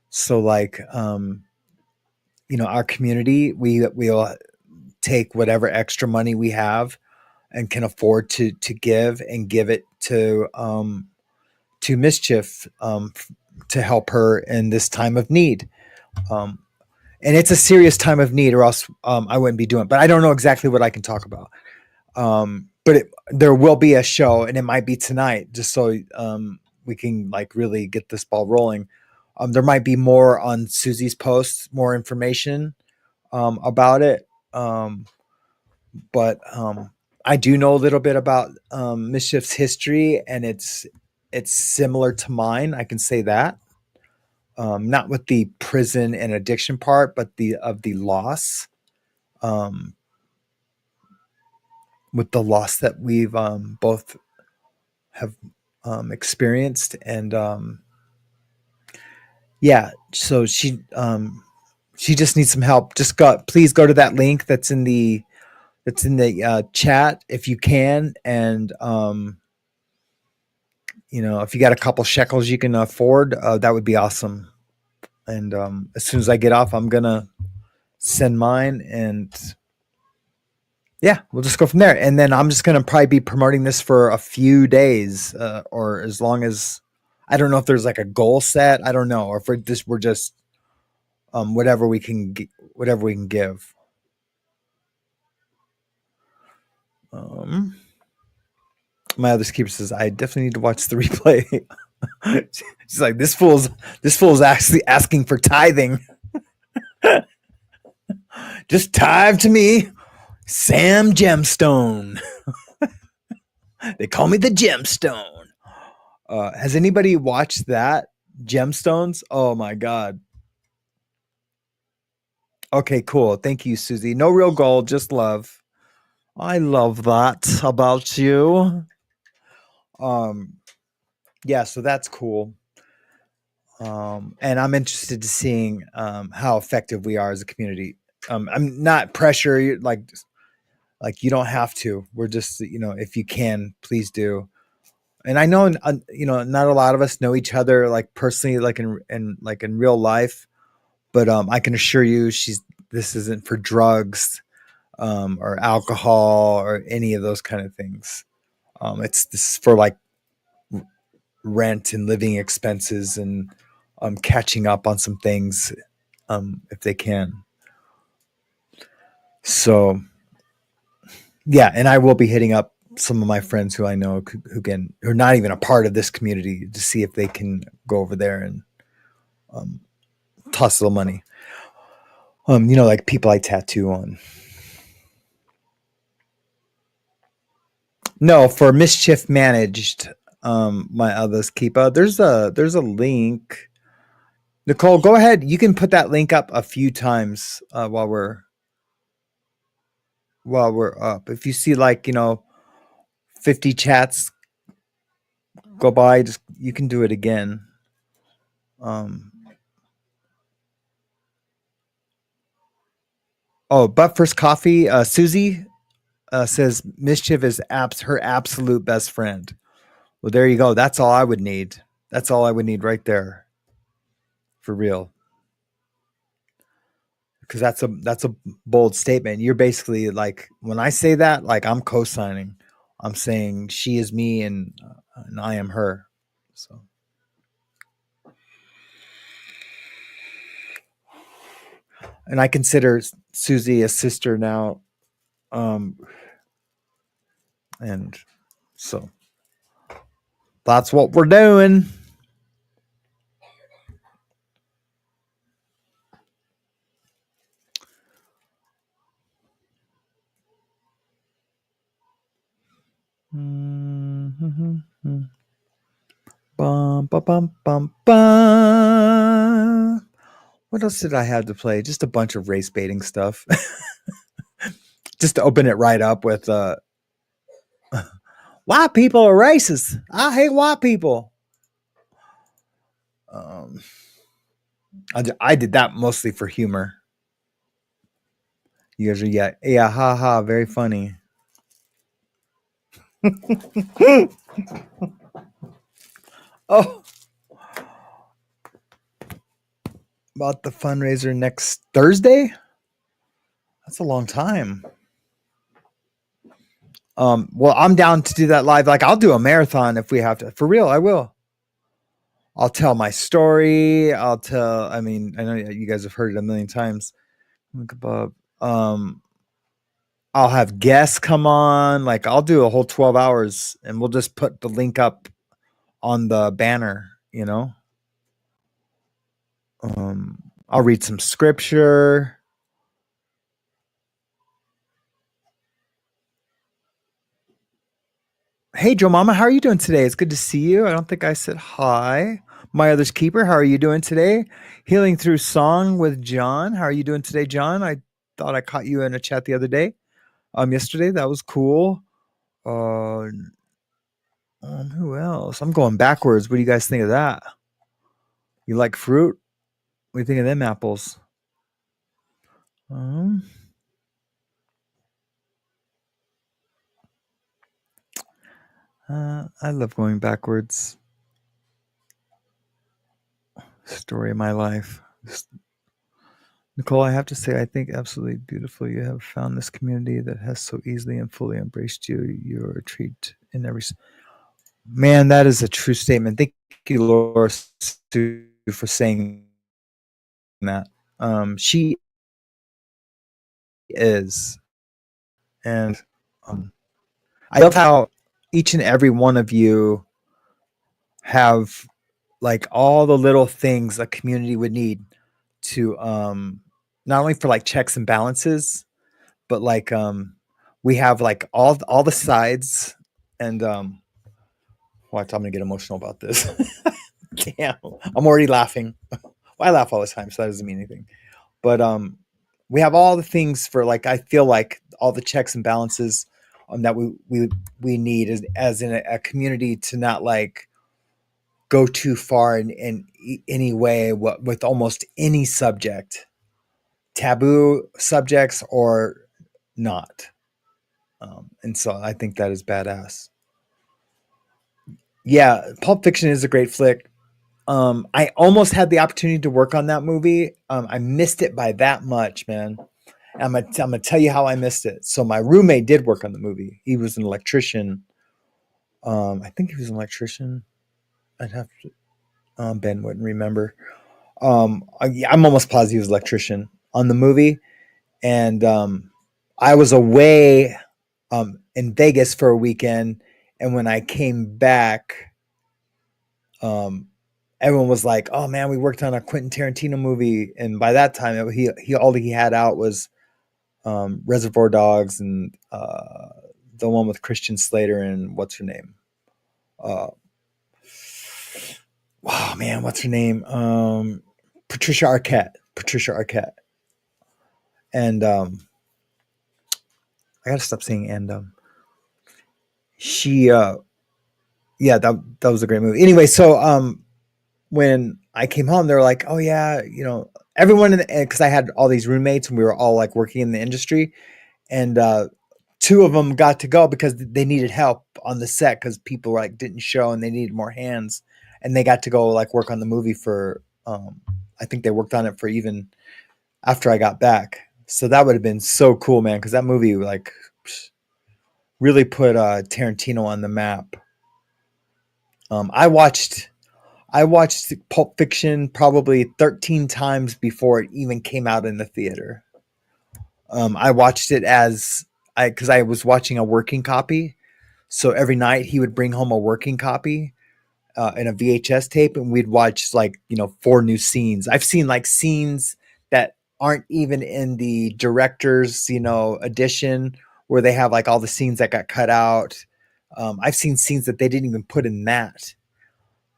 So our community, we'll take whatever extra money we have and can afford to give, and give it to Mischief to help her in this time of need. And it's a serious time of need, or else I wouldn't be doing it. But I don't know exactly what I can talk about. But there will be a show, and it might be tonight, just so we can like really get this ball rolling. There might be more on Susie's post, more information about it. But I do know a little bit about Mischief's history, and it's similar to mine. I can say that. Not with the prison and addiction part, but the loss. With the loss that we've both have experienced, and yeah, so she just needs some help. Please go to that link that's in the chat if you can, and if you got a couple shekels you can afford, that would be awesome. And as soon as I get off, I'm gonna send mine, and yeah, we'll just go from there. And then I'm just gonna probably be promoting this for a few days, or as long as, I don't know if there's like a goal set. I don't know, or if we're just whatever we can give. My other keeper says, I definitely need to watch the replay. She's like, this fool's actually asking for tithing. Just tithe to me, Sam Gemstone. They call me the Gemstone. Has anybody watched that? Gemstones? Oh my God. Okay, cool. Thank you, Susie. No real gold, just love. I love that about you. Yeah, so that's cool. And I'm interested to seeing how effective we are as a community. I'm not pressure, like you don't have to. We're just, if you can, please do. And I know, not a lot of us know each other like personally, like in real life, but I can assure you, this isn't for drugs or alcohol or any of those kind of things. This is for like rent and living expenses, and catching up on some things if they can. So yeah, and I will be hitting up some of my friends who I know who are not even a part of this community, to see if they can go over there and toss a little money. Like people I tattoo on. No, for Mischief Managed, my others keeper. There's a link. Nicole, go ahead. You can put that link up a few times while we're up. If you see 50 chats go by, you can do it again. But first coffee. Susie says Mischief is her absolute best friend. Well, there you go. That's all I would need. That's all I would need right there. For real. Because that's a bold statement. You're basically like, when I say that, like I'm co-signing. I'm saying she is me and I am her. So. And I consider Susie a sister now. And so that's what we're doing. Bum, ba, bum, bum, bum. What else did I have to play? Just a bunch of race baiting stuff. Just to open it right up with white people are racist. I hate white people. I did that mostly for humor. You guys are yeah, ha ha, very funny. Oh, about the fundraiser next Thursday? That's a long time. Well, I'm down to do that live. Like, I'll do a marathon if we have to. For real, I will. I'll tell my story. I know you guys have heard it a million times. Look above. I'll have guests come on. Like I'll do a whole 12 hours and we'll just put the link up on the banner, you know. I'll read some scripture. Hey, Joe Mama, how are you doing today? It's good to see you. I don't think I said hi. My other's keeper, how are you doing today? Healing through song with John. How are you doing today, John? I thought I caught you in a chat the other day. Yesterday, that was cool. Who else? I'm going backwards. What do you guys think of that? You like fruit? What do you think of them apples? I love going backwards. Story of my life. Nicole, I have to say, I think absolutely beautiful. You have found this community that has so easily and fully embraced you. You're a treat in every. Man, that is a true statement. Thank you, Laura, for saying that. She is, and I love how each and every one of you have like all the little things a community would need to not only for like checks and balances, but like we have like all the sides and watch, I'm gonna get emotional about this. Damn, I'm already laughing. Well, I laugh all the time, so that doesn't mean anything. But we have all the things for like I feel like all the checks and balances that we need as in a community to not like go too far in any way with almost any subject, taboo subjects or not. And so I think that is badass. Yeah, Pulp Fiction is a great flick. I almost had the opportunity to work on that movie. I missed it by that much, man. I'm gonna tell you how I missed it. So my roommate did work on the movie. He was an electrician. I think he was an electrician. I'd have to. Ben wouldn't remember. I'm almost positive he was an electrician on the movie, and I was away in Vegas for a weekend, and when I came back, everyone was like, "Oh man, we worked on a Quentin Tarantino movie," and by that time, all he had out was Reservoir Dogs and the one with Christian Slater and what's her name? Wow, man, what's her name? Patricia Arquette. And I gotta stop saying and she yeah, that was a great movie. Anyway, so when I came home, they were like, "Oh yeah, you know, everyone because I had all these roommates and we were all like working in the industry, and two of them got to go because they needed help on the set because people like didn't show and they needed more hands, and they got to go like work on the movie for I think they worked on it for even after I got back. So that would have been so cool, man, because that movie like really put Tarantino on the map. I watched Pulp Fiction probably 13 times before it even came out in the theater. I watched it because I was watching a working copy. So every night he would bring home a working copy and a VHS tape, and we'd watch like, 4 new scenes. I've seen like scenes that aren't even in the director's, edition where they have like all the scenes that got cut out. I've seen scenes that they didn't even put in that.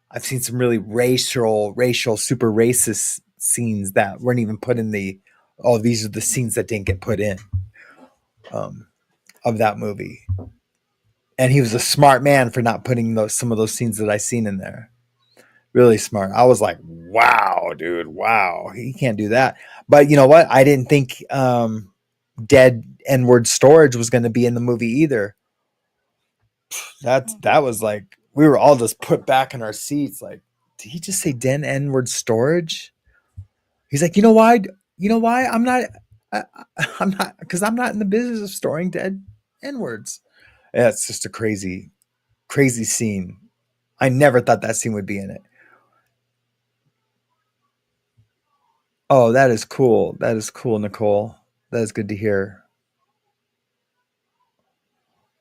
I've seen some really racial, super racist scenes that weren't even put in these are the scenes that didn't get put in of that movie. And he was a smart man for not putting some of those scenes that I seen in there. Really smart. I was like, wow, dude, wow. He can't do that. But you know what? I didn't think dead N-word storage was going to be in the movie either. That was like, we were all just put back in our seats. Like, did he just say dead N-word storage? He's like, you know why? I'm not, because I'm not in the business of storing dead N-words. Yeah, it's just a crazy, crazy scene. I never thought that scene would be in it. Oh, that is cool. That is cool, Nicole. That is good to hear.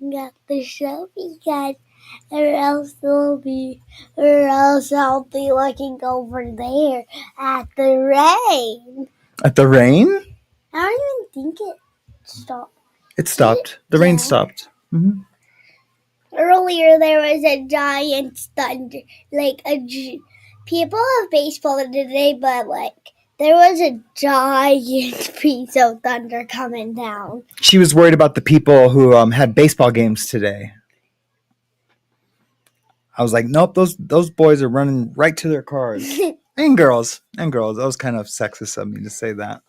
looking at the show because or else I'll be looking over there at the rain. At the rain? I don't even think it stopped. It stopped. The rain stopped. Mm-hmm. Earlier there was a giant thunder, people have baseball today, but there was a giant piece of thunder coming down. She was worried about the people who had baseball games today. I was like, nope, those boys are running right to their cars. and girls. That was kind of sexist of me to say that.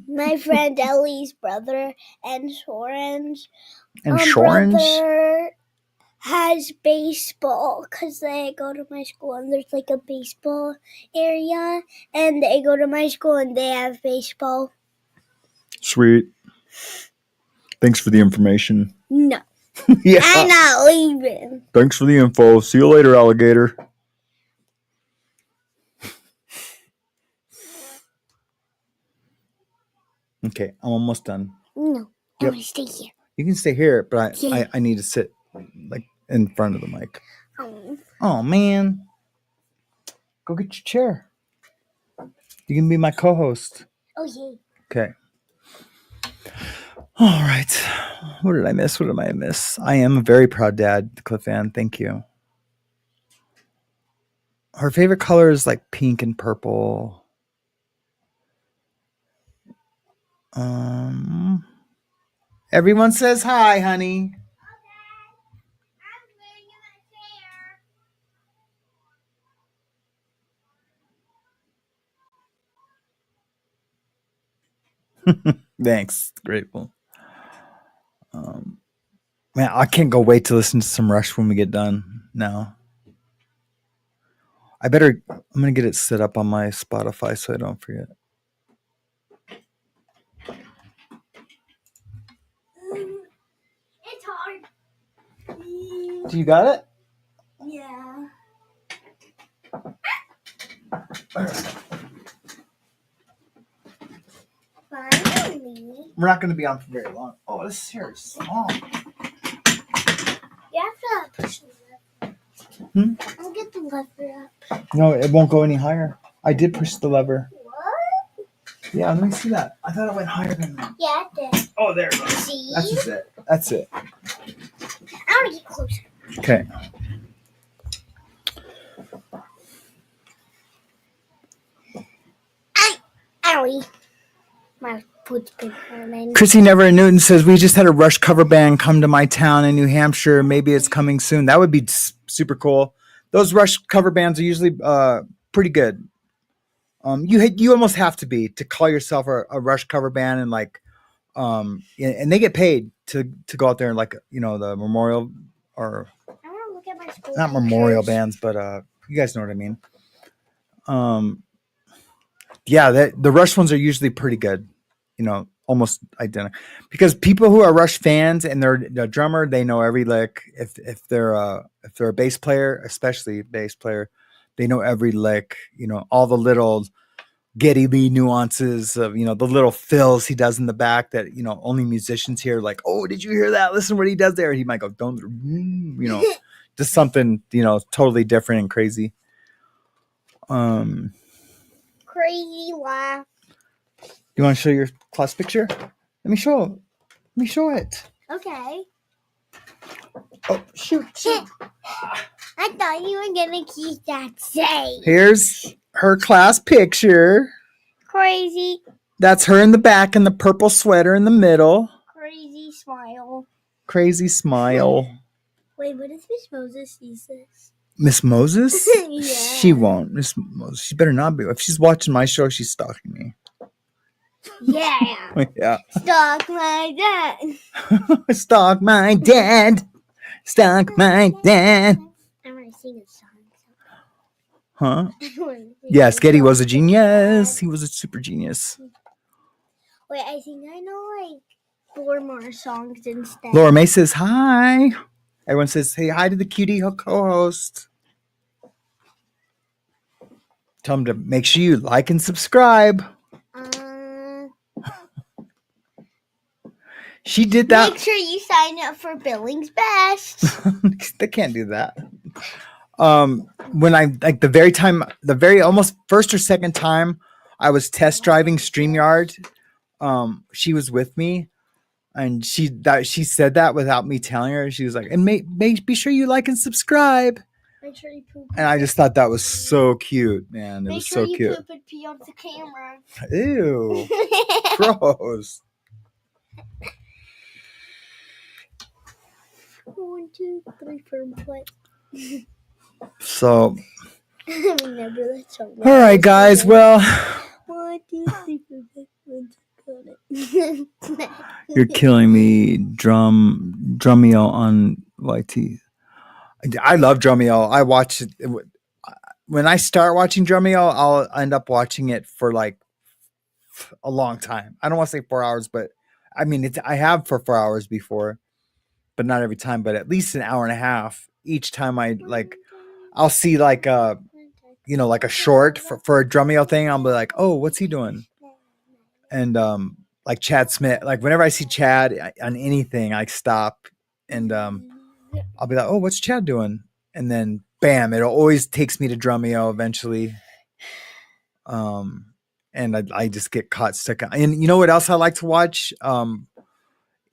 My friend Ellie's brother and Soren's brother has baseball because they go to my school and there's a baseball area, and they go to my school and they have baseball. Sweet. Thanks for the information. No. Yeah. I'm not leaving. Thanks for the info. See you later, alligator. Okay, I'm almost done. No, I want to stay here. You can stay here, but I need to sit in front of the mic. Oh man. Go get your chair. You can be my co-host. Oh yeah. Okay. All right. What did I miss? What did I miss? I am a very proud dad, Cliff Ann. Thank you. Her favorite color is pink and purple. Everyone says hi, honey. Thanks. Grateful. Man, I can't go wait to listen to some Rush when we get done now. I'm going to get it set up on my Spotify so I don't forget. It's hard. Do you got it? Yeah. Finally. We're not going to be on for very long. Oh, this hair is small. You have to push the lever. I'll get the lever up. No, it won't go any higher. I did push the lever. What? Yeah, let me see that. I thought it went higher than that. Yeah, it did. Oh, there it goes. See? That's it. I want to get closer. Okay. Owie. My foot's been hurting. Chrissy Never Newton says, we just had a Rush cover band come to my town in New Hampshire. Maybe it's coming soon. That would be super cool. Those Rush cover bands are usually pretty good. You almost have to call yourself a Rush cover band, and and they get paid to go out there and the memorial, or I want to look at my school. not memorial bands, but you guys know what I mean. Yeah, the Rush ones are usually pretty good, almost identical, because people who are Rush fans and they're the drummer, they know every lick. If they're a bass player, especially bass player, they know every lick, all the little Geddy Lee nuances of, the little fills he does in the back that, only musicians hear, oh, did you hear that? Listen what he does there. He might go, don't, just something, totally different and crazy. Crazy laugh. You want to show your class picture? Let me show it. Okay. Oh, shoot. I thought you were going to keep that safe. Here's her class picture. Crazy. That's her in the back in the purple sweater in the middle. Crazy smile. Crazy smile. Wait, what if Miss Moses sees this? Miss Moses? Yeah. She won't. Miss Moses. She better not be. If she's watching my show, she's stalking me. Yeah. Yeah. Stalk my dad. Stalk my dad. Stalk my dad. I want to sing a song. Huh? Yes, Geddy was a genius. He was a super genius. Wait, I think I know 4 more songs instead. Laura May says hi. Everyone says, hey, hi to the cutie co-host. Tell them to make sure you like and subscribe. She did that. Make sure you sign up for Billings Best. They can't do that. When I like the very almost first or second time I was test driving StreamYard, she was with me, and she said that without me telling her. She was like, "And be sure you like and subscribe." Make sure you poop. And I just thought that was so cute, man. It was so cute. Make sure you poop and pee on the camera. Ew. Gross. 1, 2, 3, 4, 5. So. Remember that song. All right, guys. Well. 1, 2, 3, 4, 5. You're killing me, Drumeo on YT. I love Drumeo. I watch it. When I start watching Drumeo, I'll end up watching it for like a long time. I don't want to say 4 hours, but I mean, I have for 4 hours before, but not every time, but at least an hour and a half each time. I'll see like a short for a Drumeo thing. I'll be like, oh, what's he doing? And, like Chad Smith, like whenever I see Chad on anything, I stop and, I'll be like, oh, what's Chad doing? And then bam, it always takes me to Drumeo eventually. And I just get caught stuck. And you know what else I like to watch?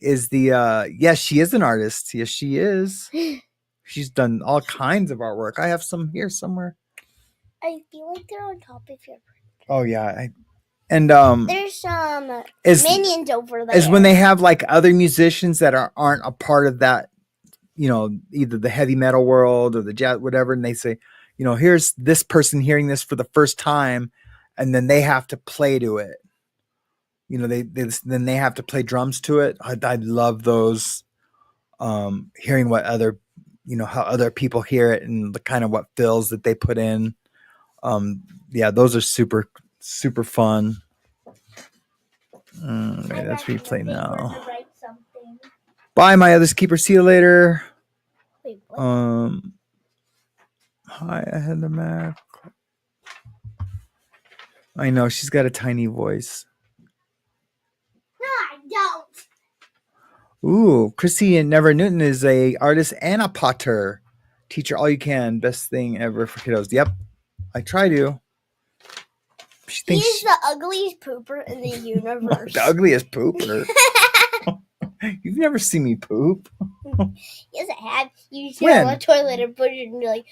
Is yes, she is an artist. Yes, she is. She's done all kinds of artwork. I have some here somewhere. I feel like they're on top of your. Oh yeah. And there's some minions over there. Is when they have like other musicians that aren't a part of that, either the heavy metal world or the jazz, whatever, and they say, here's this person hearing this for the first time, and then they have to play to it. Then they have to play drums to it. I love those. Hearing what other, how other people hear it and the kind of what fills that they put in. Yeah, those are super, super fun. Okay, that's replay now. Bye, my other keeper. See you later. Wait, what? Hi, I had the Mac. I know she's got a tiny voice. No, I don't. Ooh, Chrissy and Never Newton is a artist and a potter. Teacher all you can. Best thing ever for kiddos. Yep, I try to. He's the ugliest pooper in the universe. The ugliest pooper? You've never seen me poop. Yes, I have. You sit on the toilet and put it and be like...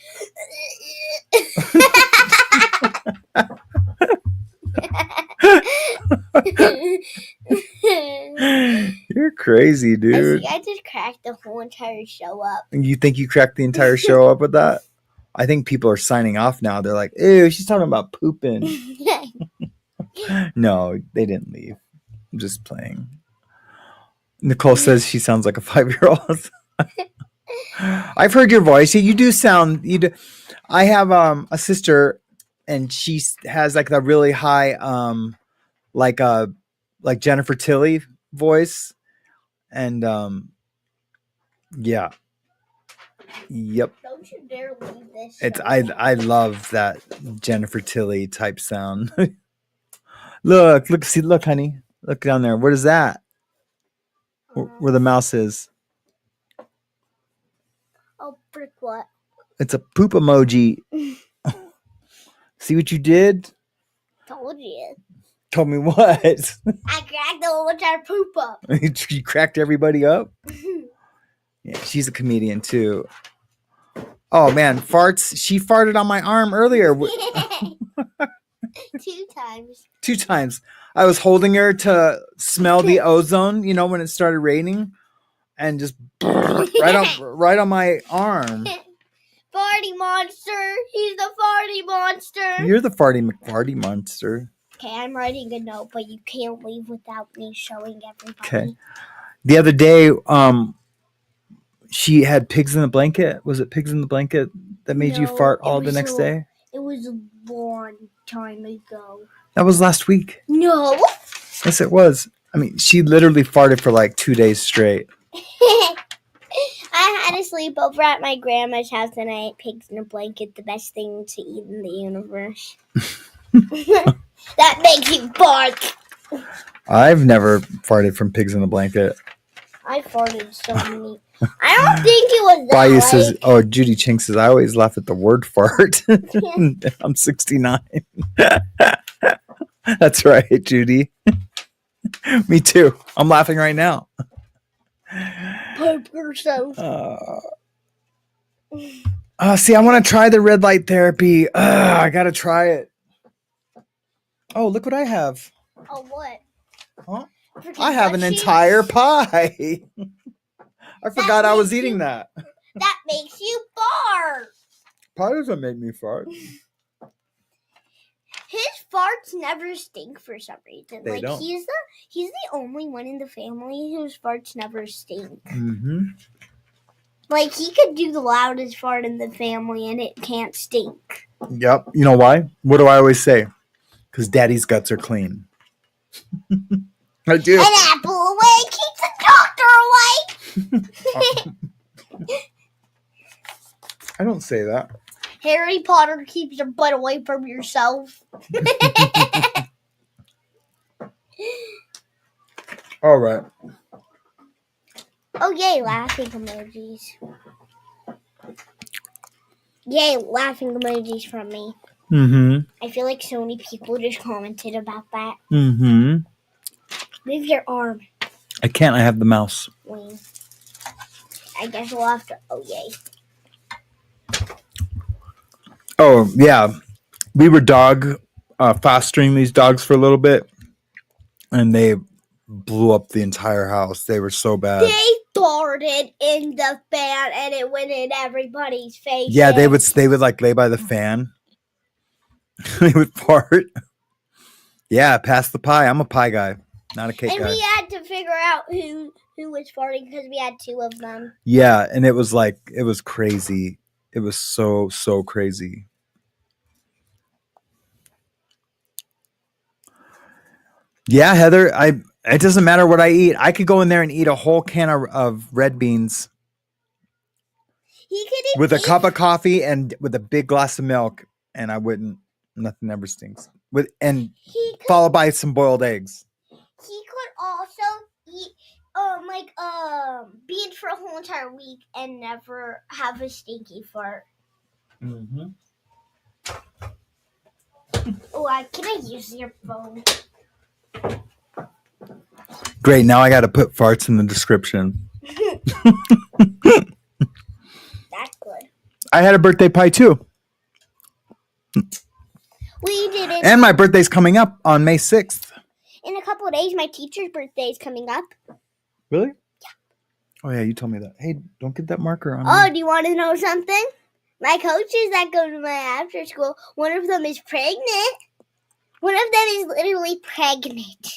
You're crazy, dude. I just cracked the whole entire show up. And you think you cracked the entire show up with that? I think people are signing off now. They're like, ew, she's talking about pooping. No, they didn't leave. I'm just playing. Nicole says she sounds like a 5-year-old. I've heard your voice. You do sound. You do. I have a sister, and she has like the really high, like Jennifer Tilly voice, and yeah. Yep. Don't you dare leave this. I love that Jennifer Tilly type sound. Look, honey. Look down there. What is that? Where the mouse is. Oh, frick what? It's a poop emoji. See what you did? Told you. Told me what? I cracked the whole entire poop up. You cracked everybody up? Yeah, she's a comedian too. Oh man, farts. She farted on my arm earlier. 2 times. 2 times. I was holding her to smell the ozone, when it started raining, and just right on my arm. Farty monster. He's the farty monster. You're the farty McFarty monster. Okay, I'm writing a note, but you can't leave without me showing everybody. Okay. The other day, she had pigs in the blanket. Was it pigs in the blanket that made you fart all the next day? It was a long time ago. That was last week. No. Yes, it was. I mean, she literally farted for like 2 days straight. I had a sleepover at my grandma's house and I ate pigs in a blanket, the best thing to eat in the universe. That makes you bark. I've never farted from pigs in a blanket. I farted so many. I don't think it was that. Bayou says, "Oh, Judy Chink says I always laugh at the word fart." I'm 69. That's right, Judy. Me too. I'm laughing right now. Poop yourself. See, I want to try the red light therapy. I gotta try it. Oh, look what I have. Oh, what? Huh? I have an entire pie. I forgot I was eating that. That makes you fart. Pie doesn't make me fart. His farts never stink for some reason. They don't. He's the only one in the family whose farts never stink. Mm-hmm. Like, he could do the loudest fart in the family and it can't stink. Yep. You know why? What do I always say? Because Daddy's guts are clean. I do. An apple away keeps the doctor away. I don't say that. Harry Potter keeps your butt away from yourself. All right. Oh, yay, laughing emojis. Yay, laughing emojis from me. Mm-hmm. I feel like so many people just commented about that. Mm-hmm. Move your arm. I can't. I have the mouse. Wayne. I guess we'll have to... Oh, yay. Oh, yeah. We were fostering these dogs for a little bit, and they blew up the entire house. They were so bad. They farted in the fan, and it went in everybody's face. Yeah, they would like lay by the fan. They would fart. Yeah, pass the pie. I'm a pie guy, not a cake guy. And we had to figure out who was farting because we had two of them. Yeah, and it was crazy. It was so crazy. Yeah, Heather, it doesn't matter what I eat. I could go in there and eat a whole can of red beans with a cup of coffee and with a big glass of milk, and I wouldn't. Nothing ever stinks. Followed by some boiled eggs. He could also eat beans for a whole entire week and never have a stinky fart. Mm-hmm. Oh, can I use your phone? Great. Now I got to put farts in the description. That's good. I had a birthday pie too. We did it. And my birthday's coming up on May 6th. In a couple of days, my teacher's birthday is coming up. Really? Yeah. Oh, yeah, you told me that. Hey, don't get that marker on. Oh, do you want to know something? My coaches that go to my after school, one of them is pregnant. One of them is literally pregnant.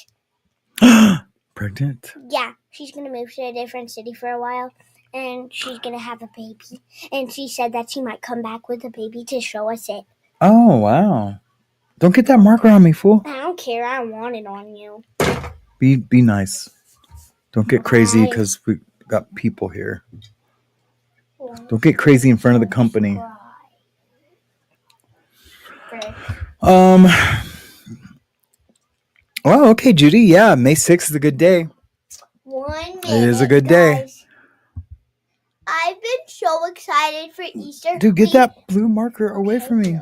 Pregnant? Yeah, she's going to move to a different city for a while, and she's going to have a baby. And she said that she might come back with a baby to show us it. Oh, wow. Don't get that marker on me, fool. I don't care. I want it on you. Be nice. Don't get crazy because we got people here. Don't get crazy in front of the company. Oh, okay, Judy. Yeah, May 6th is a good day. 1 minute, it is a good day. Guys. I've been so excited for Easter. Dude, get that blue marker away from me.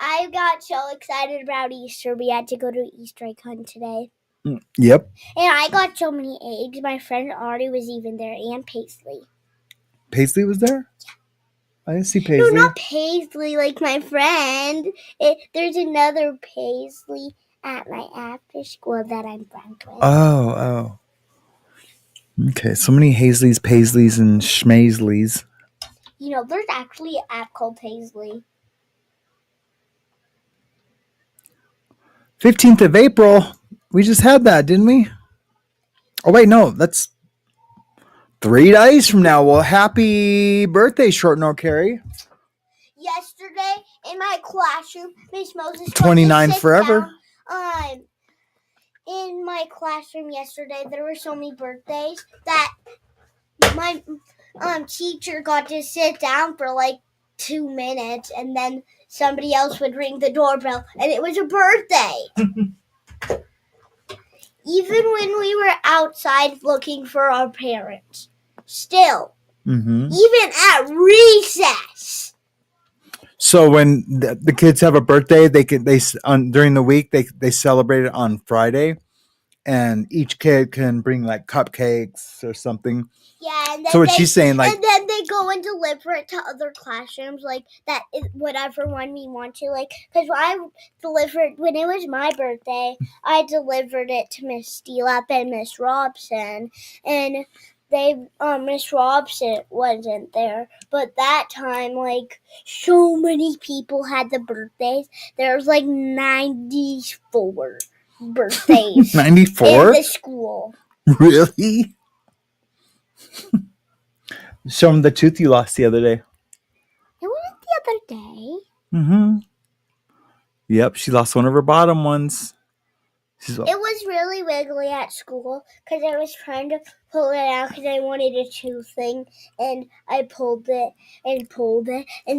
I got so excited about Easter. We had to go to Easter egg hunt today. Yep. And I got so many eggs. My friend Ari was even there, and Paisley. Paisley was there? Yeah. I didn't see Paisley. No, not Paisley, like my friend. There's another Paisley at my after school that I'm friends with. Oh. Okay, so many Haisleys, Paisleys, and Schmaisleys. You know, there's actually an app called Paisley. 15th of April. We just had that, didn't we? Oh, wait, no. That's 3 days from now. Well, happy birthday, Short Note Carrie. Yesterday, in my classroom, Miss Moses 29 forever. Down, in my classroom yesterday, there were so many birthdays that my teacher got to sit down for like 2 minutes, and then somebody else would ring the doorbell, and it was a birthday. even when we were outside looking for our parents. Still. Mm-hmm. Even at recess. So when the kids have a birthday, during the week they celebrate it on Friday, and each kid can bring like cupcakes or something. Yeah, and then so what she's saying, like, and then they go and deliver it to other classrooms, like that is whatever one we want to, like, because when it was my birthday, I delivered it to Miss Steelap and Miss Robson, and Miss Robson wasn't there, but that time, like, so many people had the birthdays. There was like 94 birthdays 94 in the school. Really? Show them the tooth you lost the other day. It wasn't the other day. Mm-hmm. Yep, she lost one of her bottom ones. It was really wiggly at school because I was trying to pull it out because I wanted a tooth thing, and I pulled it, and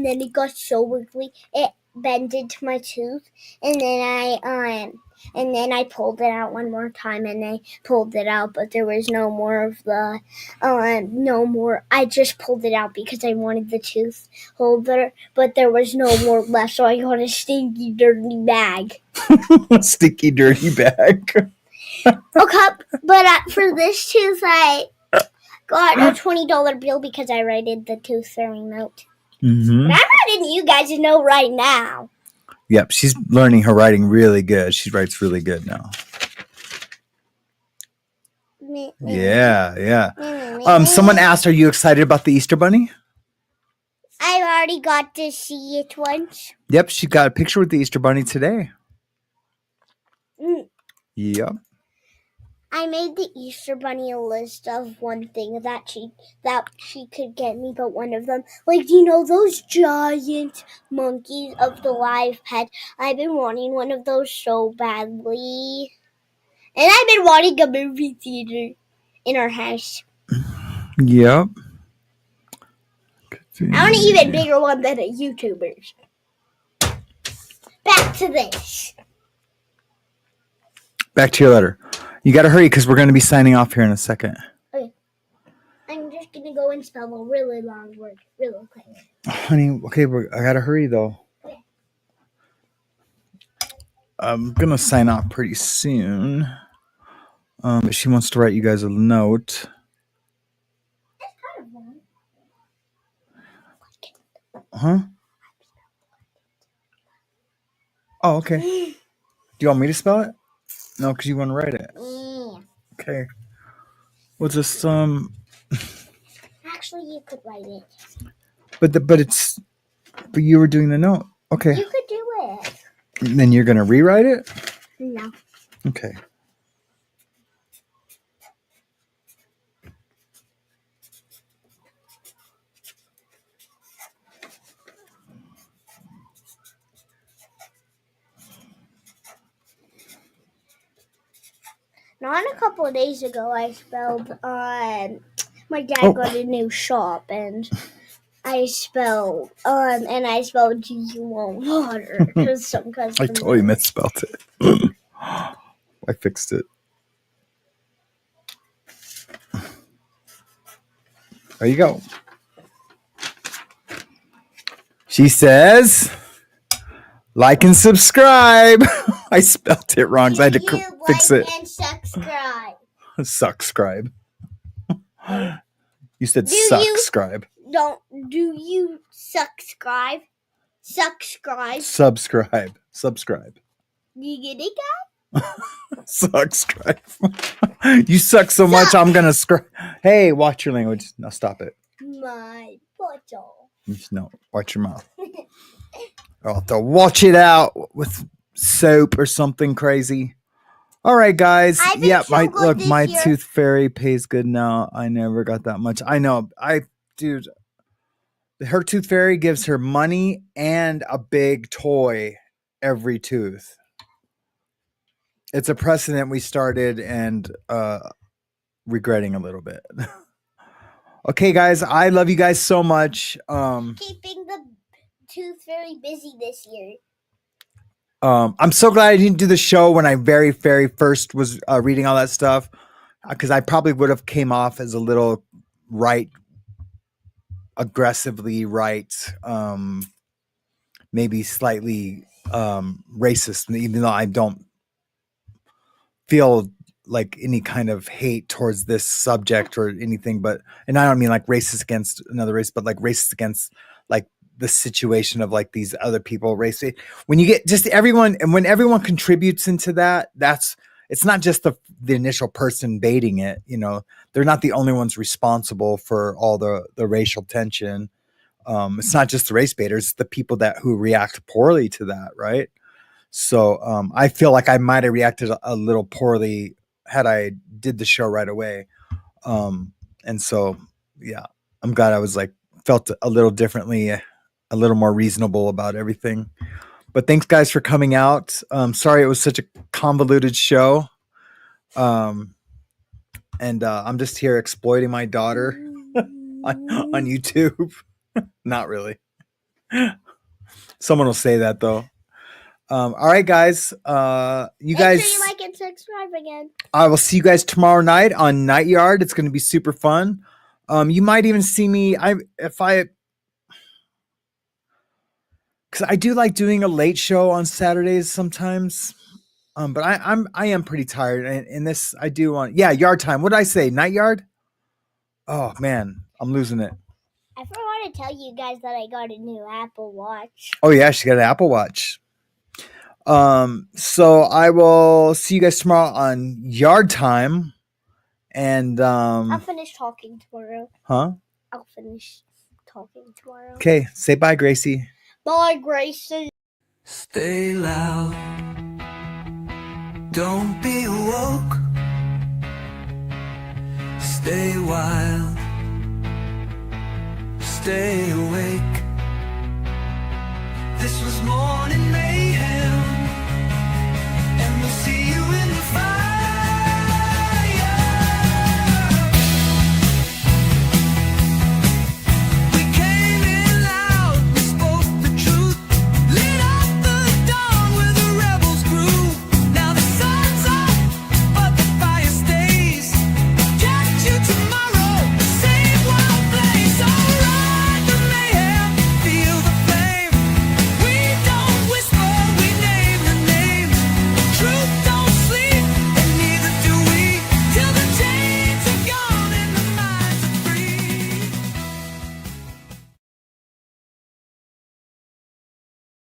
then it got so wiggly it bended to my tooth, and then I pulled it out one more time, and I pulled it out, but there was no more of the no more. I just pulled it out because I wanted the tooth holder, but there was no more left, so I got a stinky, dirty bag. Sticky, dirty bag. Okay, but for this tooth, I got a $20 bill because I wrote the tooth fairy note. Mm-hmm. But I'm writing you guys a note right now. Yep, she's learning her writing really good. She writes really good now. Yeah. Someone asked, are you excited about the Easter Bunny? I've already got to see it once. Yep, she got a picture with the Easter Bunny today. Mm. Yep. I made the Easter Bunny a list of one thing that she could get me, but one of them, like, you know, those giant monkeys of the live pet. I've been wanting one of those so badly. And I've been wanting a movie theater in our house. Yep. I want an even bigger one than a YouTuber's. Back to this. Back to your letter. You got to hurry because we're going to be signing off here in a second. Okay. I'm just going to go and spell a really long word really quick. Honey, okay, I got to hurry though. Okay. I'm going to sign off pretty soon. But she wants to write you guys a note. That's kind of long. Huh? Oh, okay. Do you want me to spell it? No, because you want to write it. Yeah. Okay. We'll just Actually, you could write it. But you were doing the note. Okay. You could do it. And then you're gonna rewrite it? No. Okay. Not a couple of days ago, I spelled, my dad got a new shop, and I spelled, do you want water? I totally misspelled it. I fixed it. There you go. She says, like and subscribe. I spelled it wrong, so I had to fix it. And subscribe. Subscribe. You said subscribe. Do you subscribe? Subscribe. Subscribe. You get it, guys? Subscribe. You suck so much, I'm going to scribe. Hey, watch your language. Now stop it. My bottle. No, watch your mouth. I'll have to watch it out with soap or something crazy. All right, guys. Yeah, my tooth fairy pays good now. I never got that much. I know. Dude, her tooth fairy gives her money and a big toy every tooth. It's a precedent we started and regretting a little bit. Okay, guys, I love you guys so much. Keeping the tooth fairy busy this year. I'm so glad I didn't do the show when I very first was reading all that stuff, because I probably would have came off as a little right, aggressively right, maybe slightly racist, even though I don't feel like any kind of hate towards this subject or anything, and I don't mean like racist against another race, but like racist against like the situation of like these other people race. When you get just everyone, and when everyone contributes into that, it's not just the initial person baiting it, they're not the only ones responsible for all the racial tension. It's not just the race baiters, it's the people who react poorly to that. Right. So I feel like I might have reacted a little poorly had I did the show right away. And so, yeah, I'm glad I was felt a little differently, a little more reasonable about everything. But thanks guys for coming out. Sorry it was such a convoluted show. And I'm just here exploiting my daughter on YouTube. Not really. Someone will say that though. All right, guys. Make sure you like and subscribe again. I will see you guys tomorrow night on Night Yard. It's going to be super fun. You might even see me. Because I do like doing a late show on Saturdays sometimes. But I am pretty tired, and in this I do want. Yeah, yard time. What did I say? Night Yard. Oh man, I'm losing it. I forgot to tell you guys that I got a new Apple Watch. Oh yeah, she got an Apple Watch. So I will see you guys tomorrow on Yard Time, and I'll finish talking tomorrow. Huh? I'll finish talking tomorrow. Okay, say bye, Gracie. Bye, Gracie. Stay loud. Don't be woke. Stay wild. Stay away.